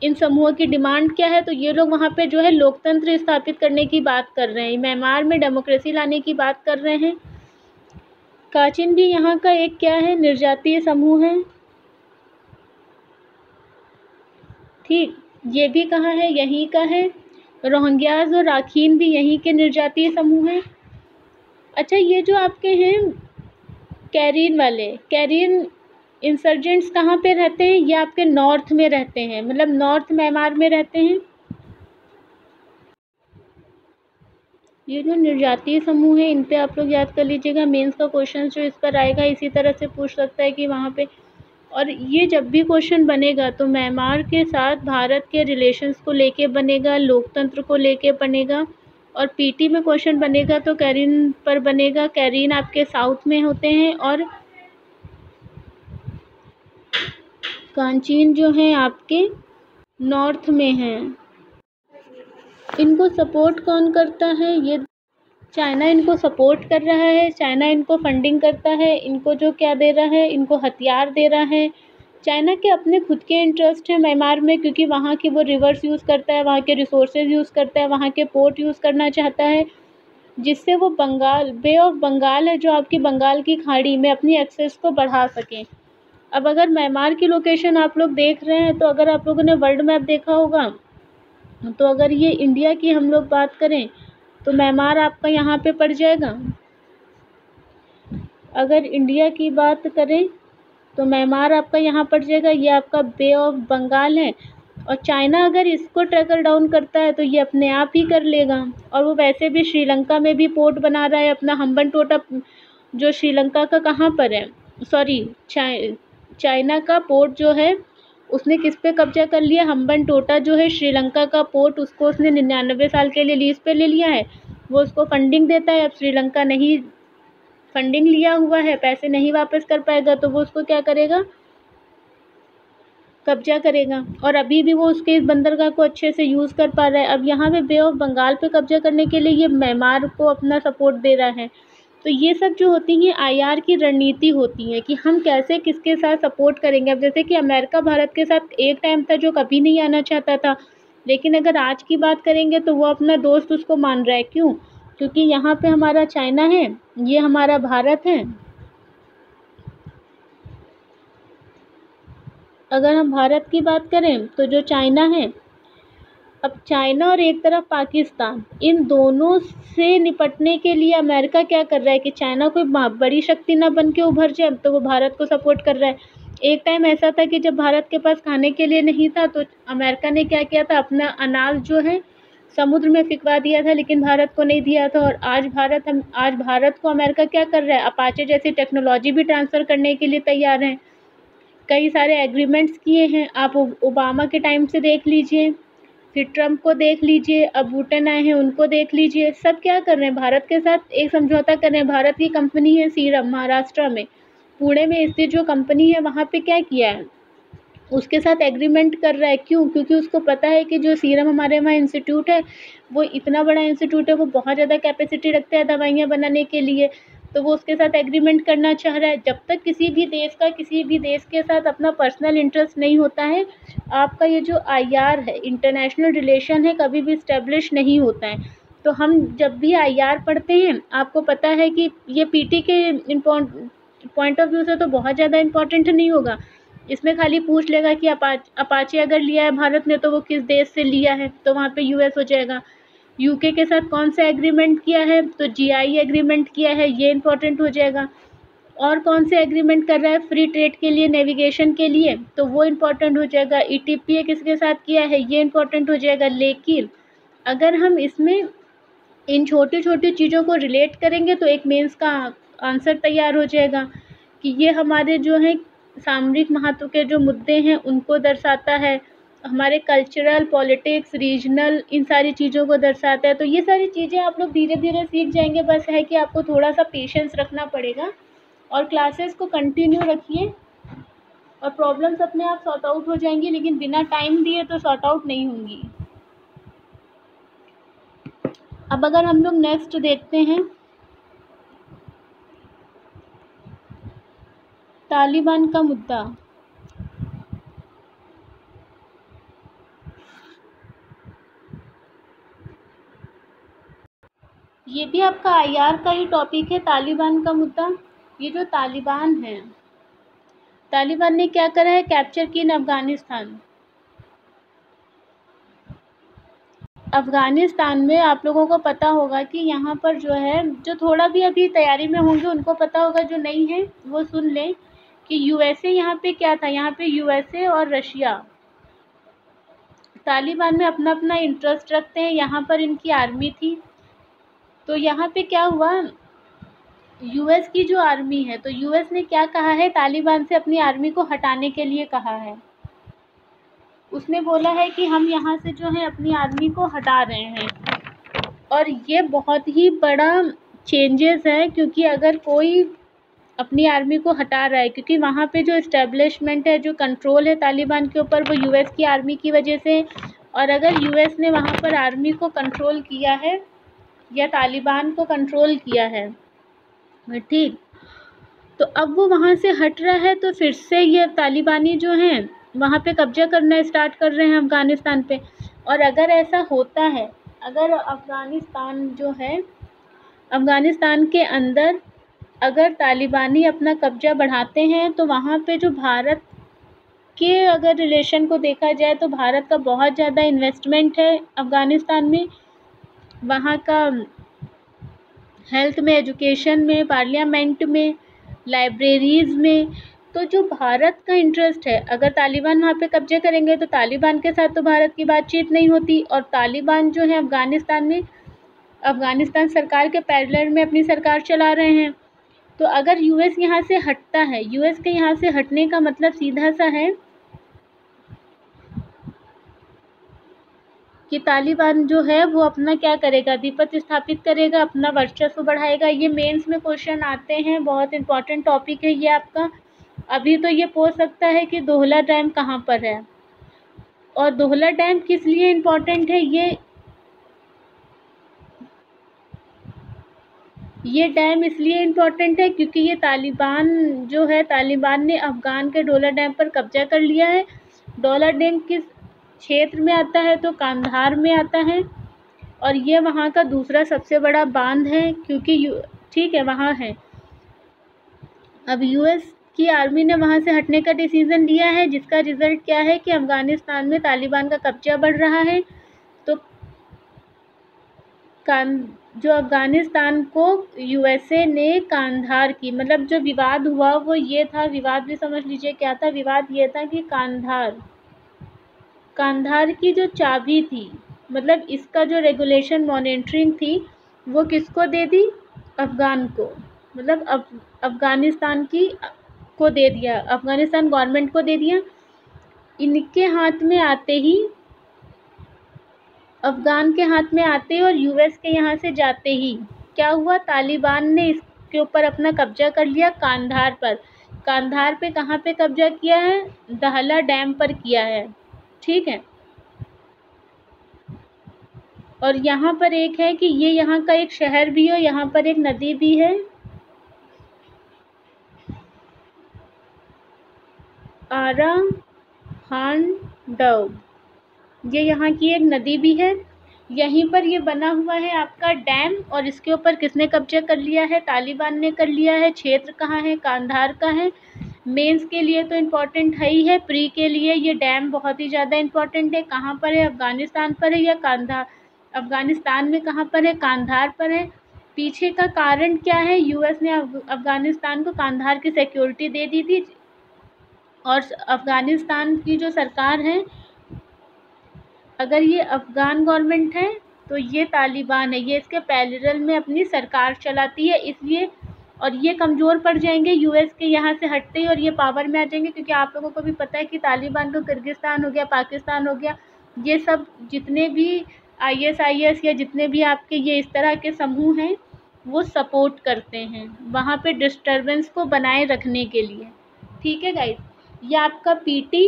इन समूहों की डिमांड क्या है। तो ये लोग वहाँ पे जो है लोकतंत्र स्थापित करने की बात कर रहे हैं, म्यांमार में डेमोक्रेसी लाने की बात कर रहे हैं। काचिन भी यहाँ का एक क्या है, निर्जातीय समूह है। ठीक, ये भी कहाँ है, यहीं का है। रोहिंग्याज और राखीन भी यहीं के निर्जातीय समूह हैं। अच्छा, ये जो आपके हैं कैरिन वाले, कैरिन इंसर्जेंट्स कहाँ पे रहते हैं? ये आपके नॉर्थ में रहते हैं, मतलब नॉर्थ म्यांमार में रहते हैं। ये जो निर्यातीय समूह है इन पे आप लोग याद कर लीजिएगा, मेंस का क्वेश्चन जो इस पर आएगा इसी तरह से पूछ सकता है कि वहाँ पे। और ये जब भी क्वेश्चन बनेगा तो म्यांमार के साथ भारत के रिलेशंस को लेके बनेगा, लोकतंत्र को लेके बनेगा। और पीटी में क्वेश्चन बनेगा तो कैरीन पर बनेगा। कैरीन आपके साउथ में होते हैं और कांचीन जो है आपके नॉर्थ में हैं। इनको सपोर्ट कौन करता है? ये चाइना इनको सपोर्ट कर रहा है, चाइना इनको फंडिंग करता है। इनको जो क्या दे रहा है, इनको हथियार दे रहा है। चाइना के अपने खुद के इंटरेस्ट हैं म्यांमार में, क्योंकि वहाँ की वो रिवर्स यूज़ करता है, वहाँ के रिसोर्सेज यूज़ करता है, वहाँ के पोर्ट यूज़ करना चाहता है, जिससे वो बंगाल बे ऑफ बंगाल है जो आपकी बंगाल की खाड़ी में अपनी एक्सेस को बढ़ा सकें। अब अगर म्यांमार की लोकेशन आप लोग देख रहे हैं तो अगर आप लोगों ने वर्ल्ड मैप देखा होगा तो अगर ये इंडिया की हम लोग बात करें तो म्यांमार आपका यहाँ पे पड़ जाएगा। अगर इंडिया की बात करें तो म्यांमार आपका यहाँ पड़ जाएगा, ये आपका बे ऑफ बंगाल है। और चाइना अगर इसको ट्रैकल डाउन करता है तो ये अपने आप ही कर लेगा। और वो वैसे भी श्रीलंका में भी पोर्ट बना रहा है अपना, हम्बनटोटा जो श्रीलंका का कहाँ पर है, सॉरी चाइना का पोर्ट जो है उसने किस पे कब्जा कर लिया, हम्बनटोटा जो है श्रीलंका का पोर्ट, उसको उसने 99 साल के लिए लीज पे ले लिया है। वो उसको फंडिंग देता है। अब श्रीलंका नहीं फंडिंग लिया हुआ है, पैसे नहीं वापस कर पाएगा तो वो उसको क्या करेगा, कब्जा करेगा। और अभी भी वो उसके इस बंदरगाह को अच्छे से यूज़ कर पा रहा है। अब यहाँ पे बे ऑफ बंगाल पे कब्जा करने के लिए ये म्यांमार को अपना सपोर्ट दे रहा है। तो ये सब जो होती हैं आईआर की रणनीति होती है कि हम कैसे किसके साथ सपोर्ट करेंगे। अब जैसे कि अमेरिका भारत के साथ एक टाइम था जो कभी नहीं आना चाहता था, लेकिन अगर आज की बात करेंगे तो वो अपना दोस्त उसको मान रहा है। क्यों? क्योंकि यहाँ पे हमारा चाइना है, ये हमारा भारत है। अगर हम भारत की बात करें तो जो चाइना है, अब चाइना और एक तरफ पाकिस्तान, इन दोनों से निपटने के लिए अमेरिका क्या कर रहा है कि चाइना कोई बड़ी शक्ति ना बन के उभर जाए, तो वो भारत को सपोर्ट कर रहा है। एक टाइम ऐसा था कि जब भारत के पास खाने के लिए नहीं था तो अमेरिका ने क्या किया था, अपना अनाज जो है समुद्र में फिकवा दिया था, लेकिन भारत को नहीं दिया था। और आज भारत को अमेरिका क्या कर रहा है, अपाचे जैसी टेक्नोलॉजी भी ट्रांसफ़र करने के लिए तैयार हैं। कई सारे एग्रीमेंट्स किए हैं। आप ओबामा के टाइम से देख लीजिए, फिर ट्रम्प को देख लीजिए, अब बूटन आए हैं उनको देख लीजिए। सब क्या कर रहे हैं, भारत के साथ एक समझौता कर रहे हैं। भारत की कंपनी है सीरम, महाराष्ट्र में पुणे में स्थित जो कंपनी है वहाँ पे क्या किया है, उसके साथ एग्रीमेंट कर रहा है। क्यों? क्योंकि उसको पता है कि जो सीरम हमारे वहाँ इंस्टीट्यूट है वो इतना बड़ा इंस्टीट्यूट है, वो बहुत ज़्यादा कैपेसिटी रखता है दवाइयाँ बनाने के लिए, तो वो उसके साथ एग्रीमेंट करना चाह रहा है। जब तक किसी भी देश का किसी भी देश के साथ अपना पर्सनल इंटरेस्ट नहीं होता है, आपका ये जो आईआर है, इंटरनेशनल रिलेशन है, कभी भी इस्टेब्लिश नहीं होता है। तो हम जब भी आईआर पढ़ते हैं, आपको पता है कि ये पीटी के पॉइंट ऑफ व्यू से तो बहुत ज़्यादा इम्पोर्टेंट नहीं होगा। इसमें खाली पूछ लेगा कि अपाचे अगर लिया है भारत ने तो वो किस देश से लिया है, तो वहाँ पे यूएस हो जाएगा। यूके के साथ कौन सा एग्रीमेंट किया है, तो जीआई एग्रीमेंट किया है, ये इंपॉर्टेंट हो जाएगा। और कौन से एग्रीमेंट कर रहा है फ्री ट्रेड के लिए, नेविगेशन के लिए, तो वो इंपॉर्टेंट हो जाएगा। ईटीपीए किसके साथ किया है, ये इंपॉर्टेंट हो जाएगा। लेकिन अगर हम इसमें इन छोटी छोटी चीज़ों को रिलेट करेंगे तो एक मेंस का आंसर तैयार हो जाएगा कि ये हमारे जो है सामरिक महत्व के जो मुद्दे हैं उनको दर्शाता है, हमारे कल्चरल, पॉलिटिक्स, रीजनल, इन सारी चीज़ों को दर्शाता है। तो ये सारी चीज़ें आप लोग धीरे धीरे सीख जाएंगे, बस है कि आपको थोड़ा सा पेशेंस रखना पड़ेगा और क्लासेस को कंटिन्यू रखिए और प्रॉब्लम्स अपने आप सॉर्ट आउट हो जाएंगी, लेकिन बिना टाइम दिए तो सॉर्ट आउट नहीं होंगी। अब अगर हम लोग नेक्स्ट देखते हैं, तालिबान का मुद्दा। ये भी आपका आईआर का ही टॉपिक है, तालिबान का मुद्दा। ये जो तालिबान है, तालिबान ने क्या करा है, कैप्चर की अफगानिस्तान। अफ़गानिस्तान में आप लोगों को पता होगा कि यहाँ पर जो है, जो थोड़ा भी अभी तैयारी में होंगे उनको पता होगा, जो नहीं है वो सुन लें कि यूएसए यहाँ पे क्या था, यहाँ पे यूएसए और रशिया तालिबान में अपना अपना इंटरेस्ट रखते हैं। यहाँ पर इनकी आर्मी थी, तो यहाँ पे क्या हुआ, यूएस की जो आर्मी है, तो यूएस ने क्या कहा है, तालिबान से अपनी आर्मी को हटाने के लिए कहा है। उसने बोला है कि हम यहाँ से जो है अपनी आर्मी को हटा रहे हैं। और ये बहुत ही बड़ा चेंजेस है, क्योंकि अगर कोई अपनी आर्मी को हटा रहा है, क्योंकि वहाँ पे जो इस्टेब्लिशमेंट है, जो कंट्रोल है तालिबान के ऊपर, वो यूएस की आर्मी की वजह से। और अगर यूएस ने वहाँ पर आर्मी को कंट्रोल किया है या तालिबान को कंट्रोल किया है, ठीक, तो अब वो वहाँ से हट रहा है, तो फिर से ये तालिबानी जो हैं वहाँ पे कब्जा करना स्टार्ट कर रहे हैं अफ़गानिस्तान पे। और अगर ऐसा होता है, अगर अफ़गानिस्तान जो है, अफ़गानिस्तान के अंदर अगर तालिबानी अपना कब्जा बढ़ाते हैं, तो वहाँ पे जो भारत के अगर रिलेशन को देखा जाए, तो भारत का बहुत ज़्यादा इन्वेस्टमेंट है अफ़गानिस्तान में। वहाँ का हेल्थ में, एजुकेशन में, पार्लियामेंट में, लाइब्रेरीज़ में। तो जो भारत का इंटरेस्ट है, अगर तालिबान वहाँ पे कब्जे करेंगे, तो तालिबान के साथ तो भारत की बातचीत नहीं होती। और तालिबान जो है अफ़गानिस्तान में, अफ़गानिस्तान सरकार के पैरेलल में अपनी सरकार चला रहे हैं। तो अगर यूएस यहाँ से हटता है, यूएस के यहाँ से हटने का मतलब सीधा सा है कि तालिबान जो है वो अपना क्या करेगा, आधिपत्य स्थापित करेगा, अपना वर्चस्व बढ़ाएगा। ये मेंस में क्वेश्चन आते हैं, बहुत इंपॉर्टेंट टॉपिक है ये आपका। अभी तो ये पूछ सकता है कि दोहला डैम कहाँ पर है, और दोहला डैम किस लिए इम्पॉर्टेंट है, ये डैम इसलिए इम्पॉर्टेंट है क्योंकि ये तालिबान जो है, तालिबान ने अफ़गान के डोला डैम पर कब्जा कर लिया है। डोला डैम किस क्षेत्र में आता है, तो कांधार में आता है। और ये वहाँ का दूसरा सबसे बड़ा बांध है, क्योंकि ठीक है, वहाँ है। अब यूएस की आर्मी ने वहाँ से हटने का डिसीज़न लिया है, जिसका रिज़ल्ट क्या है कि अफ़गानिस्तान में तालिबान का कब्जा बढ़ रहा है। तो जो अफ़गानिस्तान को यूएसए ने कांधार की, मतलब जो विवाद हुआ वो ये था, विवाद भी समझ लीजिए क्या था, विवाद ये था कि कांधार की जो चाबी थी, मतलब इसका जो रेगुलेशन मॉनिटरिंग थी, वो किसको दे दी, अफ़गान को, मतलब अफ़गानिस्तान को दे दिया, अफ़गानिस्तान गवर्नमेंट को दे दिया। इनके हाथ में आते ही, अफ़गान के हाथ में आते ही और यूएस के यहाँ से जाते ही क्या हुआ, तालिबान ने इसके ऊपर अपना कब्जा कर लिया कांधार पर। कांधार पे कहाँ पे कब्जा किया है, दहला डैम पर किया है, ठीक है। और यहाँ पर एक है कि ये यहाँ का एक शहर भी है, यहाँ पर एक नदी भी है, आरा हांडव, ये यहाँ की एक नदी भी है। यहीं पर ये बना हुआ है आपका डैम, और इसके ऊपर किसने कब्जा कर लिया है, तालिबान ने कर लिया है। क्षेत्र कहाँ है, कांधार का है। मेंस के लिए तो इम्पॉर्टेंट है ही है, प्री के लिए ये डैम बहुत ही ज़्यादा इम्पॉर्टेंट है। कहाँ पर है, अफ़गानिस्तान पर है या कांधार, अफ़गानिस्तान में कहाँ पर है, कांधार पर है। पीछे का कारण क्या है, यूएस ने अफ़गानिस्तान को कांधार की सिक्योरिटी दे दी थी, और अफ़गानिस्तान की जो सरकार है, अगर ये अफ़गान गवर्नमेंट है तो ये तालिबान है, ये इसके पैरेलल में अपनी सरकार चलाती है, इसलिए। और ये कमज़ोर पड़ जाएंगे यूएस के यहाँ से हटते ही, और ये पावर में आ जाएंगे, क्योंकि आप लोगों को भी पता है कि तालिबान को किर्गिस्तान हो गया, पाकिस्तान हो गया, ये सब जितने भी आईएस या जितने भी आपके ये इस तरह के समूह हैं, वो सपोर्ट करते हैं वहाँ पे डिस्टर्बेंस को बनाए रखने के लिए, ठीक है गाइस। ये आपका PT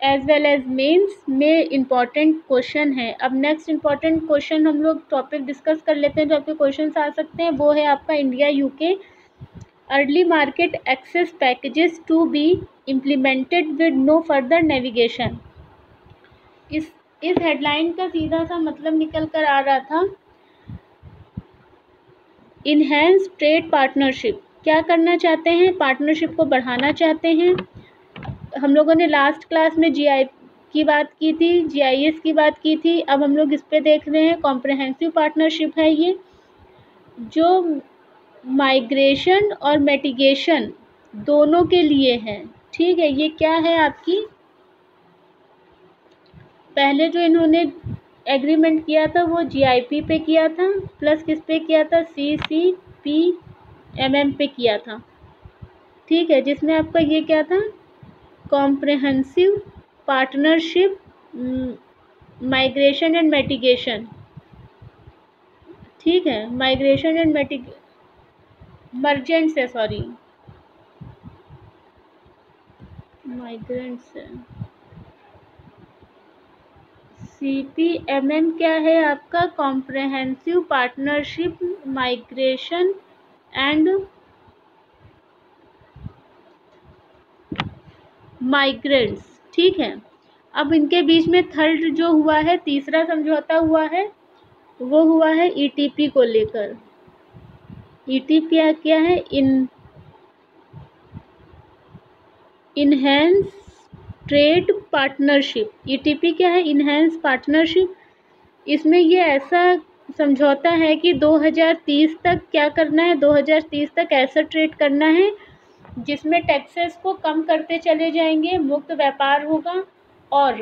as well as mains में इम्पॉर्टेंट क्वेश्चन है। अब नेक्स्ट इम्पॉर्टेंट क्वेश्चन हम लोग टॉपिक डिस्कस कर लेते हैं, जो आपके क्वेश्चन आ सकते हैं, वो है आपका India UK early market access packages to be implemented with no further navigation. इस हेडलाइन का सीधा सा मतलब निकल कर आ रहा था, इनहेंस ट्रेड पार्टनरशिप। क्या करना चाहते हैं, पार्टनरशिप को बढ़ाना चाहते हैं। हम लोगों ने लास्ट क्लास में जीआई की बात की थी, जीआईएस की बात की थी, अब हम लोग इस पे देख रहे हैं। कॉम्प्रहेंसिव पार्टनरशिप है ये, जो माइग्रेशन और मिटिगेशन दोनों के लिए है, ठीक है। ये क्या है आपकी, पहले जो इन्होंने एग्रीमेंट किया था वो जीआईपी पे किया था, प्लस किस पे किया था, सीसीपीएमएम पे किया था। ठीक है, जिसमें आपका ये क्या था, comprehensive partnership migration and mitigation. ठीक है, माइग्रेशन एंड मर्जेंट्स है, सॉरी माइग्रेंट्स है। सीपीएमएम क्या है आपका, comprehensive partnership migration and migrants. ठीक है, अब इनके बीच में थर्ड जो हुआ है, तीसरा समझौता हुआ है, वो हुआ है ईटीपी को लेकर। ईटीपी क्या है, इनहेंस ट्रेड पार्टनरशिप। ईटीपी क्या है, इनहेंस पार्टनरशिप। इसमें ये ऐसा समझौता है कि 2030 तक क्या करना है, 2030 तक ऐसा ट्रेड करना है जिसमें टैक्सेस को कम करते चले जाएंगे, मुक्त व्यापार होगा और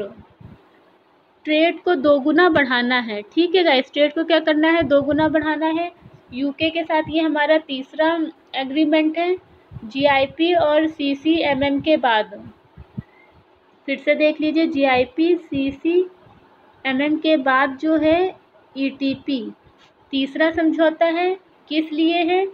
ट्रेड को दोगुना बढ़ाना है। ठीक है गाइस, ट्रेड को क्या करना है, दोगुना बढ़ाना है। यूके के साथ ये हमारा तीसरा एग्रीमेंट है जीआईपी और सीसीएमएम के बाद। फिर से देख लीजिए, जीआईपी सीसीएमएम के बाद जो है ईटीपी तीसरा समझौता है। किस लिए है,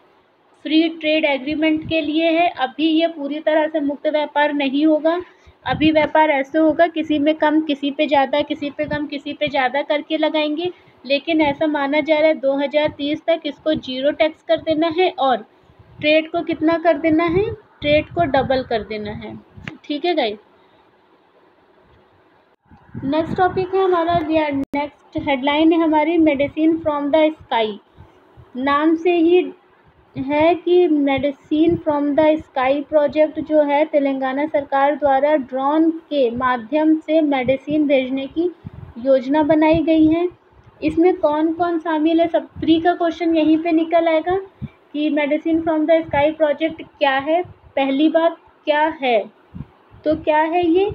फ्री ट्रेड एग्रीमेंट के लिए है। अभी ये पूरी तरह से मुक्त व्यापार नहीं होगा, अभी व्यापार ऐसे होगा किसी में कम किसी पे ज़्यादा, किसी पे कम किसी पे ज़्यादा करके लगाएंगे। लेकिन ऐसा माना जा रहा है 2030 तक इसको जीरो टैक्स कर देना है और ट्रेड को कितना कर देना है, ट्रेड को डबल कर देना है। ठीक है गाइस, नेक्स्ट टॉपिक है हमारा, नेक्स्ट हेडलाइन है हमारी, मेडिसिन फ्रॉम द स्काई। नाम से ही है कि medicine from the sky project जो है तेलंगाना सरकार द्वारा ड्रोन के माध्यम से मेडिसिन भेजने की योजना बनाई गई है। इसमें कौन कौन शामिल है, सब प्री का क्वेश्चन यहीं पे निकल आएगा कि medicine from the sky project क्या है। पहली बात क्या है, तो क्या है ये,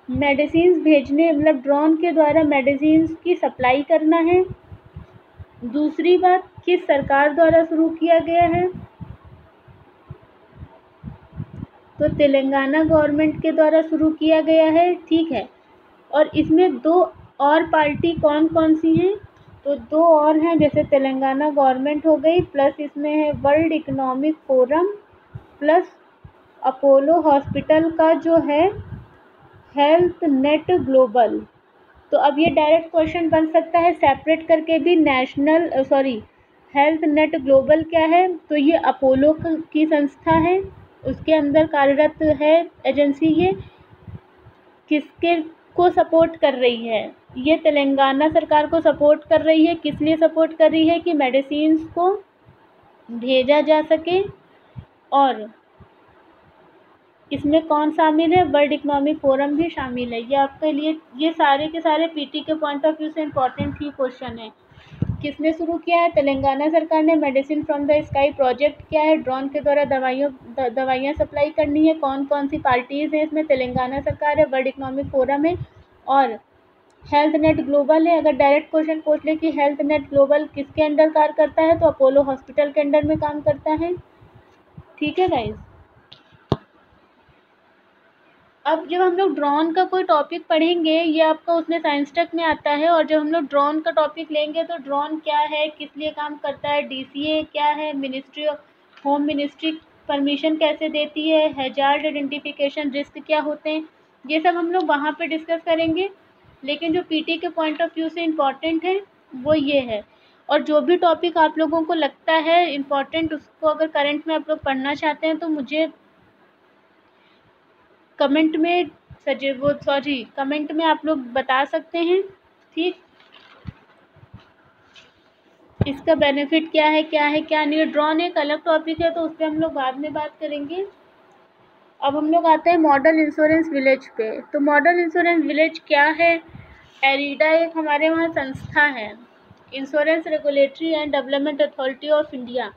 मेडिसिन भेजने मतलब ड्रोन के द्वारा मेडिसिन की सप्लाई करना है। दूसरी बात, किस सरकार द्वारा शुरू किया गया है, तो तेलंगाना गवर्नमेंट के द्वारा शुरू किया गया है। ठीक है, और इसमें दो और पार्टी कौन कौन सी हैं, तो दो और हैं, जैसे तेलंगाना गवर्नमेंट हो गई, प्लस इसमें है world economic forum, plus Apollo hospital का जो है हेल्थ नेट ग्लोबल। तो अब ये डायरेक्ट क्वेश्चन बन सकता है सेपरेट करके भी, नेशनल हेल्थ नेट ग्लोबल क्या है, तो ये अपोलो की संस्था है, उसके अंदर कार्यरत है एजेंसी। ये किसके को सपोर्ट कर रही है, ये तेलंगाना सरकार को सपोर्ट कर रही है। किस लिए सपोर्ट कर रही है, कि मेडिसिन्स को भेजा जा सके। और इसमें कौन शामिल है, वर्ल्ड इकोनॉमिक फोरम भी शामिल है। ये आपके लिए ये सारे के सारे पीटी के पॉइंट ऑफ व्यू से इम्पोर्टेंट ही क्वेश्चन है। किसने शुरू किया है, तेलंगाना सरकार ने। Medicine from the sky project क्या है, ड्रोन के द्वारा दवाइयाँ सप्लाई करनी है। कौन कौन सी पार्टीज़ हैं इसमें, तेलंगाना सरकार है, वर्ल्ड इकोनॉमिक फोरम है और हेल्थ नेट ग्लोबल है। अगर डायरेक्ट क्वेश्चन पूछ ले कि हेल्थ नेट ग्लोबल किसके अंडर कार्य करता है, तो अपोलो हॉस्पिटल के अंडर में काम करता है। ठीक है गाइज, अब जब हम लोग ड्रोन का कोई टॉपिक पढ़ेंगे, ये आपका उसमें साइंस टेक में आता है, और जब हम लोग ड्रोन का टॉपिक लेंगे तो ड्रोन क्या है, किस लिए काम करता है, डीसीए क्या है, ministry of home ministry permission कैसे देती है, हैजार्ड आइडेंटिफिकेशन रिस्क क्या होते हैं, ये सब हम लोग वहाँ पे डिस्कस करेंगे। लेकिन जो पीटी के पॉइंट ऑफ व्यू से इम्पॉर्टेंट है वो ये है। और जो भी टॉपिक आप लोगों को लगता है इम्पॉर्टेंट, उसको अगर करंट में आप लोग पढ़ना चाहते हैं तो मुझे कमेंट में कमेंट में आप लोग बता सकते हैं। ठीक, इसका बेनिफिट क्या है क्या नहीं है। ड्रोन एक अलग टॉपिक है तो उस पर हम लोग बाद में बात करेंगे। अब हम लोग आते हैं मॉडल इंश्योरेंस विलेज पे। तो मॉडल इंश्योरेंस विलेज क्या है, एरिडा एक हमारे वहाँ संस्था है, insurance regulatory and development authority of India.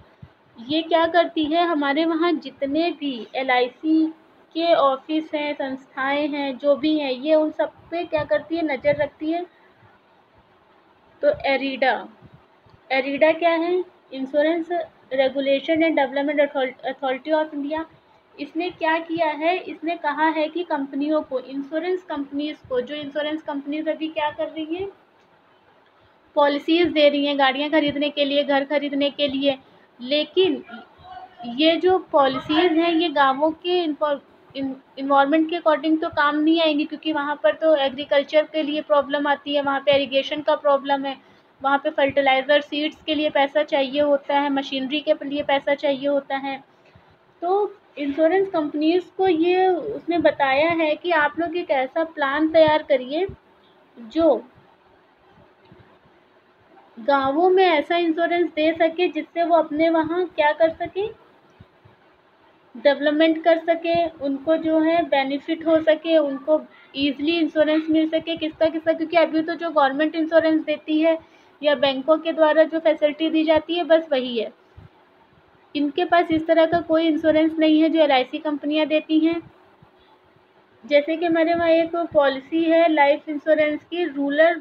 ये क्या करती है, हमारे वहाँ जितने भी एलआईसी के ऑफिस हैं, संस्थाएं हैं, जो भी हैं, ये उन सब पे क्या करती है, नज़र रखती है। तो एरिडा क्या है? Insurance regulation and development authority of India. इसने क्या किया है? इसने कहा है कि कंपनियों को, इंश्योरेंस कंपनीज को, जो इंश्योरेंस कंपनीज अभी क्या कर रही है, पॉलिसीज दे रही हैं गाड़ियाँ खरीदने के लिए, घर खरीदने के लिए, लेकिन ये जो पॉलिसीज हैं ये गाँवों के इन्वायरमेंट के अकॉर्डिंग तो काम नहीं आएंगी, क्योंकि वहाँ पर तो एग्रीकल्चर के लिए प्रॉब्लम आती है, वहाँ पे इरिगेशन का प्रॉब्लम है, वहाँ पे फर्टिलाइज़र सीड्स के लिए पैसा चाहिए होता है, मशीनरी के लिए पैसा चाहिए होता है। तो इंश्योरेंस कंपनीज को ये उसने बताया है कि आप लोग एक ऐसा प्लान तैयार करिए जो गाँवों में ऐसा इंश्योरेंस दे सके जिससे वो अपने वहाँ क्या कर सके, डेवलपमेंट कर सके, उनको जो है बेनिफिट हो सके, उनको ईजिली इंश्योरेंस मिल सके। किसका, क्योंकि अभी तो जो गवर्नमेंट इंश्योरेंस देती है या बैंकों के द्वारा जो फैसिलिटी दी जाती है बस वही है। इनके पास इस तरह का कोई इंश्योरेंस नहीं है जो LIC कंपनियां देती हैं। जैसे कि हमारे वहाँ एक पॉलिसी है लाइफ इंश्योरेंस की, रूरल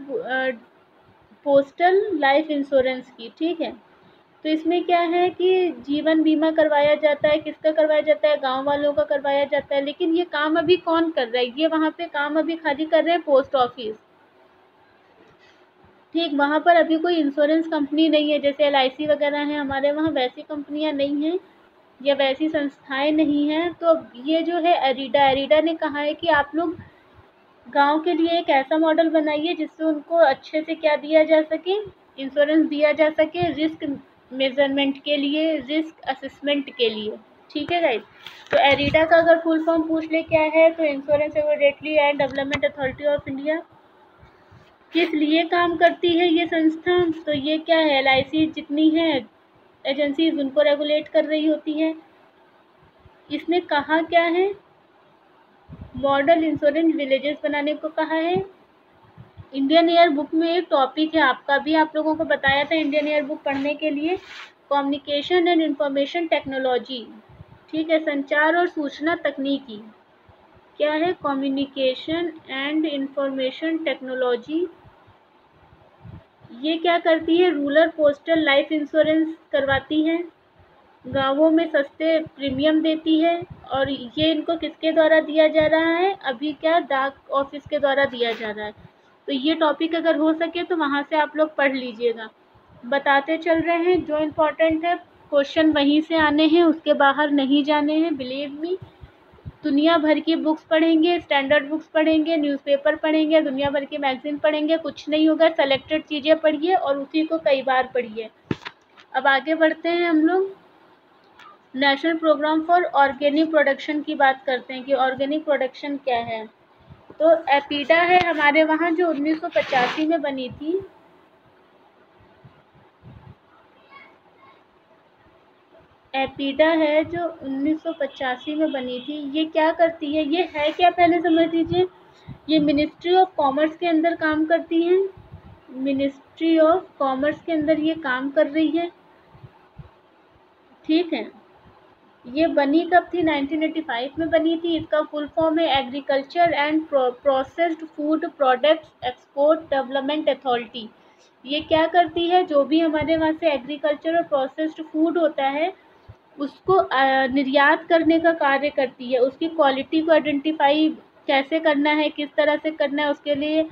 पोस्टल लाइफ इंश्योरेंस की, ठीक है। तो इसमें क्या है कि जीवन बीमा करवाया जाता है। किसका करवाया जाता है? गांव वालों का करवाया जाता है। लेकिन ये काम अभी कौन कर रहा है? ये वहाँ पे काम अभी खाली कर रहे हैं पोस्ट ऑफिस, ठीक। वहाँ पर अभी कोई इंश्योरेंस कंपनी नहीं है, जैसे LIC वगैरह है हमारे वहाँ, वैसी कंपनियाँ नहीं हैं या वैसी संस्थाएं नहीं हैं। तो ये जो है एरिडा ने कहा है कि आप लोग गांव के लिए एक ऐसा मॉडल बनाइए जिससे उनको अच्छे से क्या दिया जा सके, इंश्योरेंस दिया जा सके, रिस्क मेजरमेंट के लिए, रिस्क असेसमेंट के लिए, ठीक है गाइस। तो एरिडा का अगर फुल फॉर्म पूछ ले क्या है, तो insurance regulatory and development authority of India. किस लिए काम करती है ये संस्था? तो ये क्या है, LIC जितनी है एजेंसीज उनको रेगुलेट कर रही होती है। इसने कहा क्या है, मॉडल इंश्योरेंस विलेजेस बनाने को कहा है। इंडियन एयर बुक में एक टॉपिक है आपका भी, आप लोगों को बताया था इंडियन एयर बुक पढ़ने के लिए, कम्युनिकेशन एंड इंफॉर्मेशन टेक्नोलॉजी, ठीक है, संचार और सूचना तकनीकी। क्या है? Communication and information technology. ये क्या करती है? रूरल पोस्टल लाइफ इंश्योरेंस करवाती है, गाँवों में सस्ते प्रीमियम देती है। और ये इनको किसके द्वारा दिया जा रहा है? अभी क्या, डाक ऑफिस के द्वारा दिया जा रहा है। तो ये टॉपिक अगर हो सके तो वहाँ से आप लोग पढ़ लीजिएगा। बताते चल रहे हैं, जो इम्पोर्टेंट है क्वेश्चन वहीं से आने हैं, उसके बाहर नहीं जाने हैं, बिलीव मी। दुनिया भर की बुक्स पढ़ेंगे, स्टैंडर्ड बुक्स पढ़ेंगे, न्यूज़पेपर पढ़ेंगे, दुनिया भर की मैगजीन पढ़ेंगे, कुछ नहीं होगा। सेलेक्टेड चीज़ें पढ़िए और उसी को कई बार पढ़िए। अब आगे बढ़ते हैं हम लोग national programme for organic production की बात करते हैं कि ऑर्गेनिक प्रोडक्शन क्या है। तो एपीडा है हमारे वहाँ जो 1985 में बनी थी। एपीडा है जो 1985 में बनी थी। ये क्या करती है, ये है क्या, पहले समझ लीजिए। ये मिनिस्ट्री ऑफ कॉमर्स के अंदर काम करती है, मिनिस्ट्री ऑफ कॉमर्स के अंदर ये काम कर रही है, ठीक है। ये बनी कब थी? 1985 में बनी थी। इसका फुल फॉर्म है agriculture and processed food products export development authority. ये क्या करती है, जो भी हमारे वहाँ से एग्रीकल्चर और प्रोसेस्ड फूड होता है उसको निर्यात करने का कार्य करती है। उसकी क्वालिटी को आइडेंटिफाई कैसे करना है, किस तरह से करना है, उसके लिए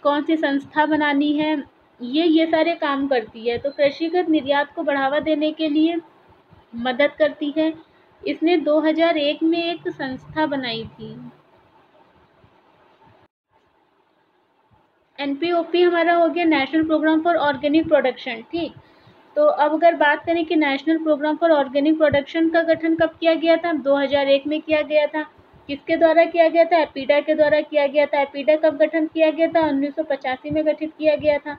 कौन सी संस्था बनानी है, ये सारे काम करती है। तो कृषिगत निर्यात को बढ़ावा देने के लिए मदद करती है। इसने 2001 में एक संस्था बनाई थी। NPOP हमारा हो गया national programme for organic production, ठीक। तो अब अगर बात करें कि national programme for organic production का गठन कब किया गया था? 2001 में किया गया था। किसके द्वारा किया गया था? एपीडा के द्वारा किया गया था। एपीडा कब गठन किया गया था? 1985 में गठित किया गया था।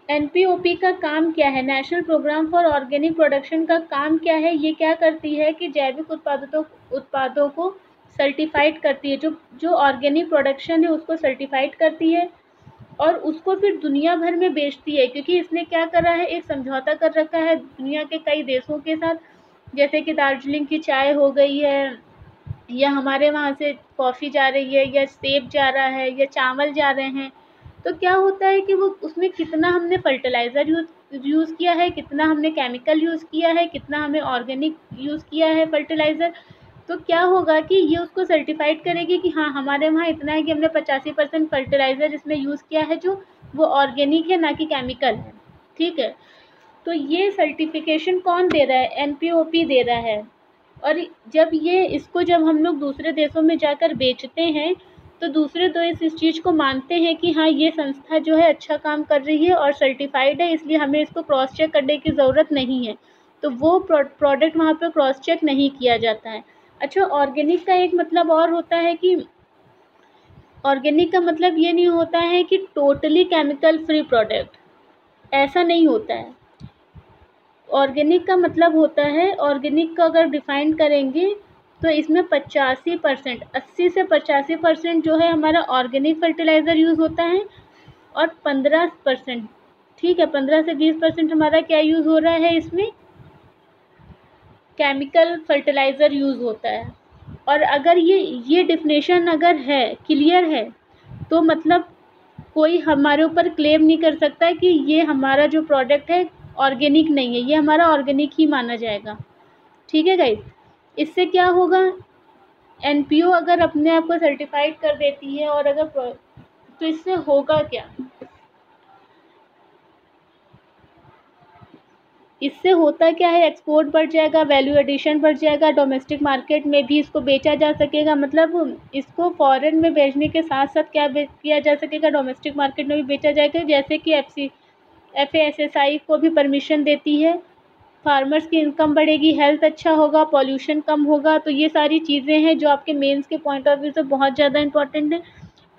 NPOP का काम क्या है? National programme for organic production का काम क्या है? ये क्या करती है कि जैविक उत्पादों को सर्टिफाइड करती है। जो ऑर्गेनिक प्रोडक्शन है उसको सर्टिफाइड करती है और उसको फिर दुनिया भर में बेचती है। क्योंकि इसने क्या करा है, एक समझौता कर रखा है दुनिया के कई देशों के साथ, जैसे कि दार्जिलिंग की चाय हो गई है, या हमारे वहाँ से कॉफ़ी जा रही है, या सेब जा रहा है, या चावल जा रहे हैं। तो क्या होता है कि वो उसमें कितना हमने फर्टिलाइज़र यूज़ किया है, कितना हमने केमिकल यूज़ किया है, कितना हमें ऑर्गेनिक यूज़ किया है फर्टिलाइज़र, तो क्या होगा कि ये उसको सर्टिफाइड करेगी कि हाँ हमारे वहाँ इतना है कि हमने 85% फर्टिलाइज़र इसमें यूज़ किया है जो वो ऑर्गेनिक है, ना कि केमिकल है। ठीक है, तो ये सर्टिफिकेशन कौन दे रहा है? एनपीओपी दे रहा है। और जब हम लोग दूसरे देशों में जाकर बेचते हैं, तो दूसरे देश इस चीज़ को मानते हैं कि हाँ ये संस्था जो है अच्छा काम कर रही है और सर्टिफाइड है, इसलिए हमें इसको क्रॉस चेक करने की ज़रूरत नहीं है। तो वो प्रोडक्ट वहाँ पे क्रॉस चेक नहीं किया जाता है। अच्छा, ऑर्गेनिक का एक मतलब और होता है कि ऑर्गेनिक का मतलब ये नहीं होता है कि टोटली केमिकल फ्री प्रोडक्ट, ऐसा नहीं होता है। ऑर्गेनिक का मतलब होता है, ऑर्गेनिक का अगर डिफाइन करेंगे तो इसमें 85%, 80 से 85% जो है हमारा ऑर्गेनिक फर्टिलाइज़र यूज़ होता है, और 15%, ठीक है, 15 से 20% हमारा क्या यूज़ हो रहा है इसमें? केमिकल फर्टिलाइज़र यूज़ होता है। और अगर ये डिफिनेशन अगर है, क्लियर है, तो मतलब कोई हमारे ऊपर क्लेम नहीं कर सकता कि ये हमारा जो प्रोडक्ट है ऑर्गेनिक नहीं है, ये हमारा ऑर्गेनिक ही माना जाएगा। ठीक है गाइस, इससे क्या होगा, एनपीओ अगर अपने आप को सर्टिफाइड कर देती है और अगर तो इससे होगा क्या? इससे होता क्या है, एक्सपोर्ट बढ़ जाएगा, वैल्यू एडिशन बढ़ जाएगा, डोमेस्टिक मार्केट में भी इसको बेचा जा सकेगा, मतलब इसको फॉरेन में बेचने के साथ साथ क्या किया जा सकेगा, डोमेस्टिक मार्केट में भी बेचा जाएगा। जैसे कि FASSI को भी परमिशन देती है, फार्मर्स की इनकम बढ़ेगी, हेल्थ अच्छा होगा, पॉल्यूशन कम होगा। तो ये सारी चीज़ें हैं जो आपके मेंस के पॉइंट ऑफ व्यू से बहुत ज़्यादा इंपॉर्टेंट है।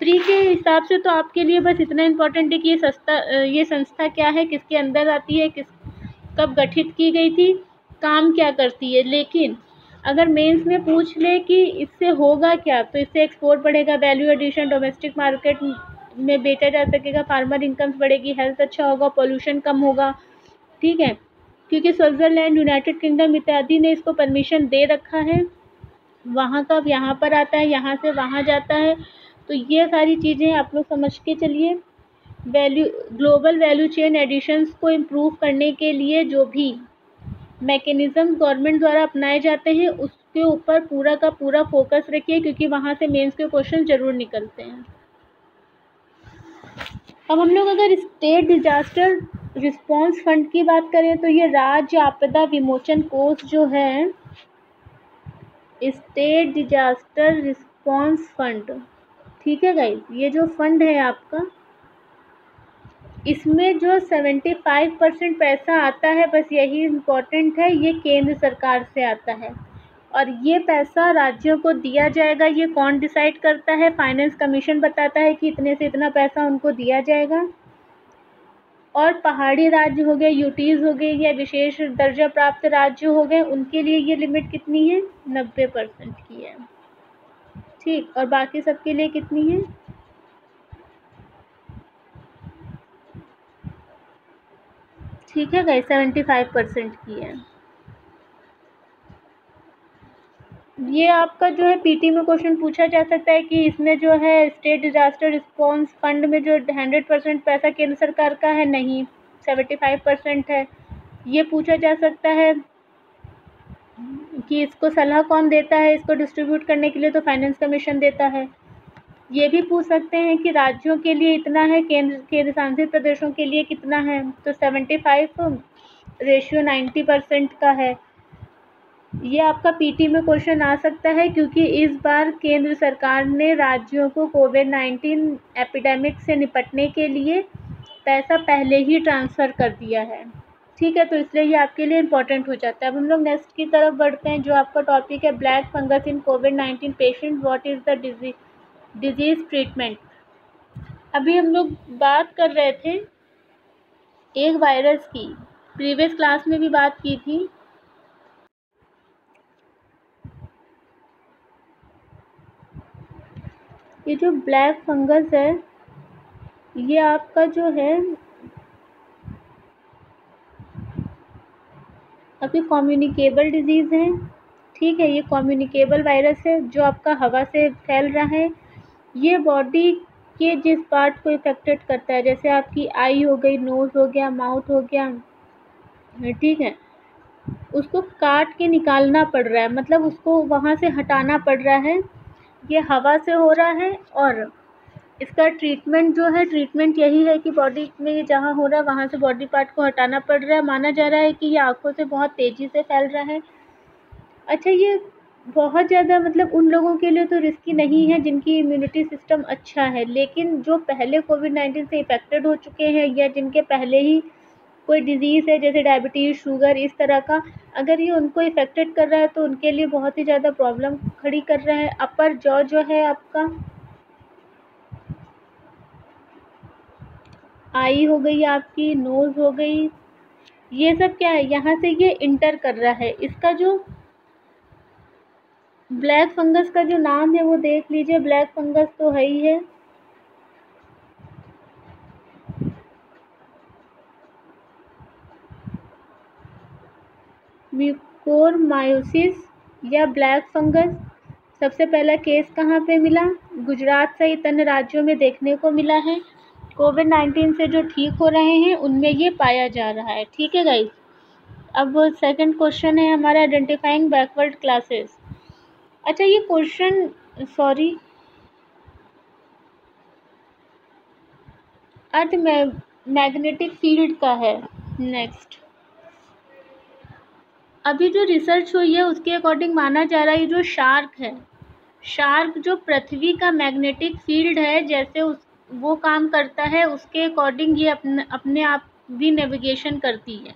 प्री के हिसाब से तो आपके लिए बस इतना इम्पोर्टेंट है कि ये संस्था क्या है, किसके अंदर आती है, कब गठित की गई थी, काम क्या करती है। लेकिन अगर मेंस में पूछ ले कि इससे होगा क्या, तो इससे एक्सपोर्ट बढ़ेगा, वैल्यू एडिशन, डोमेस्टिक मार्केट में बेचा जा सकेगा, फार्मर इनकम्स बढ़ेगी, हेल्थ अच्छा होगा, पॉल्यूशन कम होगा। ठीक है, क्योंकि स्विट्ज़रलैंड, यूनाइटेड किंगडम इत्यादि ने इसको परमिशन दे रखा है, वहाँ का यहाँ पर आता है, यहाँ से वहाँ जाता है। तो ये सारी चीज़ें आप लोग समझ के चलिए। ग्लोबल वैल्यू चेन एडिशंस को इम्प्रूव करने के लिए जो भी मैकेनिज़्म गवर्नमेंट द्वारा अपनाए जाते हैं, उसके ऊपर पूरा का पूरा फोकस रखिए, क्योंकि वहाँ से मेंस के क्वेश्चन ज़रूर निकलते हैं। अब हम लोग अगर स्टेट डिजास्टर रिस्पांस फंड की बात करें, तो ये राज्य आपदा विमोचन कोष जो है, स्टेट डिजास्टर रिस्पांस फंड, ठीक है गाइस, ये जो फंड है आपका, इसमें जो 75% पैसा आता है, बस यही इम्पोर्टेंट है, ये केंद्र सरकार से आता है। और ये पैसा राज्यों को दिया जाएगा। ये कौन डिसाइड करता है? फाइनेंस कमीशन बताता है कि इतने से इतना पैसा उनको दिया जाएगा। और पहाड़ी राज्य हो गए, यूटीज़ हो गए, या विशेष दर्जा प्राप्त राज्य हो गए, उनके लिए ये लिमिट कितनी है? 90% की है। ठीक, और बाकी सबके लिए कितनी है? ठीक है गाइस, 75% की है। ये आपका जो है पीटी में क्वेश्चन पूछा जा सकता है कि इसमें जो है स्टेट डिजास्टर रिस्पांस फंड में जो 100% पैसा केंद्र सरकार का है, नहीं, 75% है। ये पूछा जा सकता है कि इसको सलाह कौन देता है, इसको डिस्ट्रीब्यूट करने के लिए, तो फाइनेंस कमीशन देता है। ये भी पूछ सकते हैं कि राज्यों के लिए इतना है, केंद्र शासित प्रदेशों के लिए कितना है, तो 75:90% का है। ये आपका पीटी में क्वेश्चन आ सकता है, क्योंकि इस बार केंद्र सरकार ने राज्यों को कोविड-19 एपिडेमिक से निपटने के लिए पैसा पहले ही ट्रांसफ़र कर दिया है। ठीक है, तो इसलिए ये आपके लिए इम्पोर्टेंट हो जाता है। अब हम लोग नेक्स्ट की तरफ बढ़ते हैं, जो आपका टॉपिक है black fungus in covid patient, what is the disease treatment. अभी हम लोग बात कर रहे थे एक वायरस की, प्रीवियस क्लास में भी बात की थी। ये जो ब्लैक फंगस है, ये आपका जो है अभी कम्युनिकेबल डिजीज़ है। ठीक है, ये कम्युनिकेबल वायरस है जो आपका हवा से फैल रहा है। ये बॉडी के जिस पार्ट को इफेक्टेड करता है, जैसे आपकी आई हो गई, नोज हो गया, माउथ हो गया, ठीक है, उसको काट के निकालना पड़ रहा है, मतलब उसको वहाँ से हटाना पड़ रहा है। ये हवा से हो रहा है और इसका ट्रीटमेंट जो है, ट्रीटमेंट यही है कि बॉडी में ये जहाँ हो रहा है वहाँ से बॉडी पार्ट को हटाना पड़ रहा है। माना जा रहा है कि ये आँखों से बहुत तेज़ी से फैल रहा है। अच्छा, ये बहुत ज़्यादा मतलब उन लोगों के लिए तो रिस्की नहीं है जिनकी इम्यूनिटी सिस्टम अच्छा है, लेकिन जो पहले कोविड-19 से इफ़ेक्टेड हो चुके हैं या जिनके पहले ही कोई डिज़ीज़ है जैसे डायबिटीज़, शुगर, इस तरह का, अगर ये उनको इफ़ेक्टेड कर रहा है तो उनके लिए बहुत ही ज़्यादा प्रॉब्लम खड़ी कर रहा है। अपर जॉ जो है आपका, आई हो गई आपकी, नोज़ हो गई, ये सब क्या है, यहाँ से ये इंटर कर रहा है। इसका जो ब्लैक फंगस का जो नाम है वो देख लीजिए, ब्लैक फंगस तो है ही है। म्यूकोरमाइकोसिस या ब्लैक फंगस सबसे पहला केस कहाँ पे मिला? गुजरात सहित अन्य राज्यों में देखने को मिला है। कोविड-19 से जो ठीक हो रहे हैं उनमें ये पाया जा रहा है। ठीक है गाइस, अब सेकंड क्वेश्चन है हमारा आइडेंटिफाइंग बैकवर्ड क्लासेस। अच्छा, ये question sorry earth magnetic field का है। नेक्स्ट, अभी जो रिसर्च हुई है उसके अकॉर्डिंग माना जा रहा है जो शार्क है, शार्क जो पृथ्वी का मैग्नेटिक फील्ड है जैसे वो काम करता है, उसके अकॉर्डिंग ये अपने आप भी नेविगेशन करती है।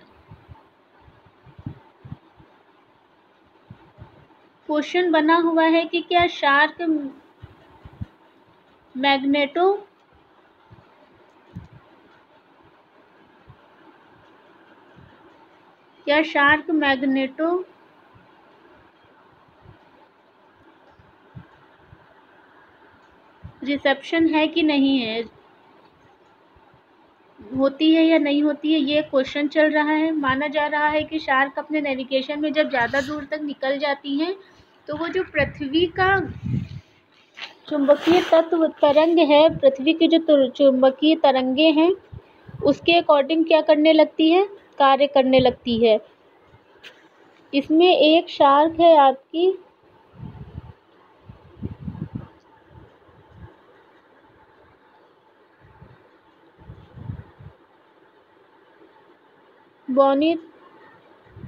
क्वेश्चन बना हुआ है कि क्या शार्क मैग्नेटो रिसेप्शन है कि नहीं है, होती है या नहीं होती है, ये क्वेश्चन चल रहा है। माना जा रहा है कि शार्क अपने नेविगेशन में जब ज़्यादा दूर तक निकल जाती हैं तो वो जो पृथ्वी का चुंबकीय तत्व तरंग है, पृथ्वी की जो चुंबकीय तरंगे हैं उसके अकॉर्डिंग क्या करने लगती है, कार्य करने लगती है। इसमें एक शार्क है आपकी बोनिथोइडल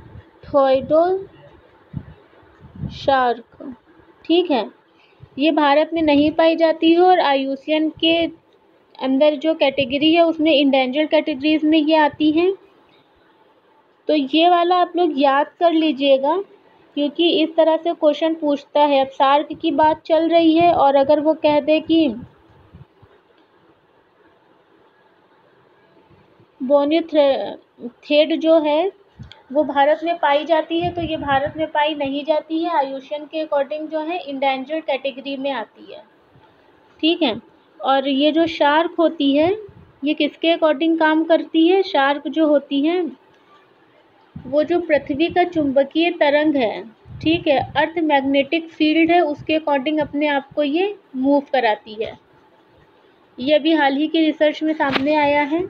शार्क, ठीक है, ये भारत में नहीं पाई जाती है और आयुसियन के अंदर जो कैटेगरी है उसमें इंडेंजर्ड कैटेगरीज में ये आती हैं। तो ये वाला आप लोग याद कर लीजिएगा क्योंकि इस तरह से क्वेश्चन पूछता है। अब शार्क की बात चल रही है और अगर वो कह दे कि बोनिथेड जो है वो भारत में पाई जाती है तो ये भारत में पाई नहीं जाती है, आयुष्मान के अकॉर्डिंग जो है इंडेंजर्ड कैटेगरी में आती है। ठीक है, और ये जो शार्क होती है ये किसके अकॉर्डिंग काम करती है? शार्क जो होती है वो जो पृथ्वी का चुंबकीय तरंग है, ठीक है, अर्थ मैग्नेटिक फील्ड है, उसके अकॉर्डिंग अपने आप को ये मूव कराती है। ये अभी हाल ही के रिसर्च में सामने आया है।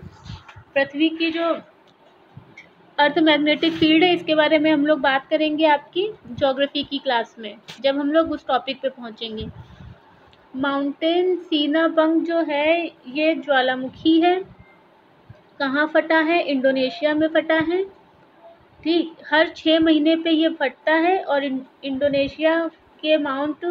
पृथ्वी की जो अर्थ मैग्नेटिक फील्ड है इसके बारे में हम लोग बात करेंगे आपकी ज्योग्राफी की क्लास में, जब हम लोग उस टॉपिक पे पहुंचेंगे। माउंटेन सीनाबंग जो है ये ज्वालामुखी है, कहाँ फटा है? इंडोनेशिया में फटा है। ठीक, हर 6 महीने पे ये फटता है और इंडोनेशिया के माउंट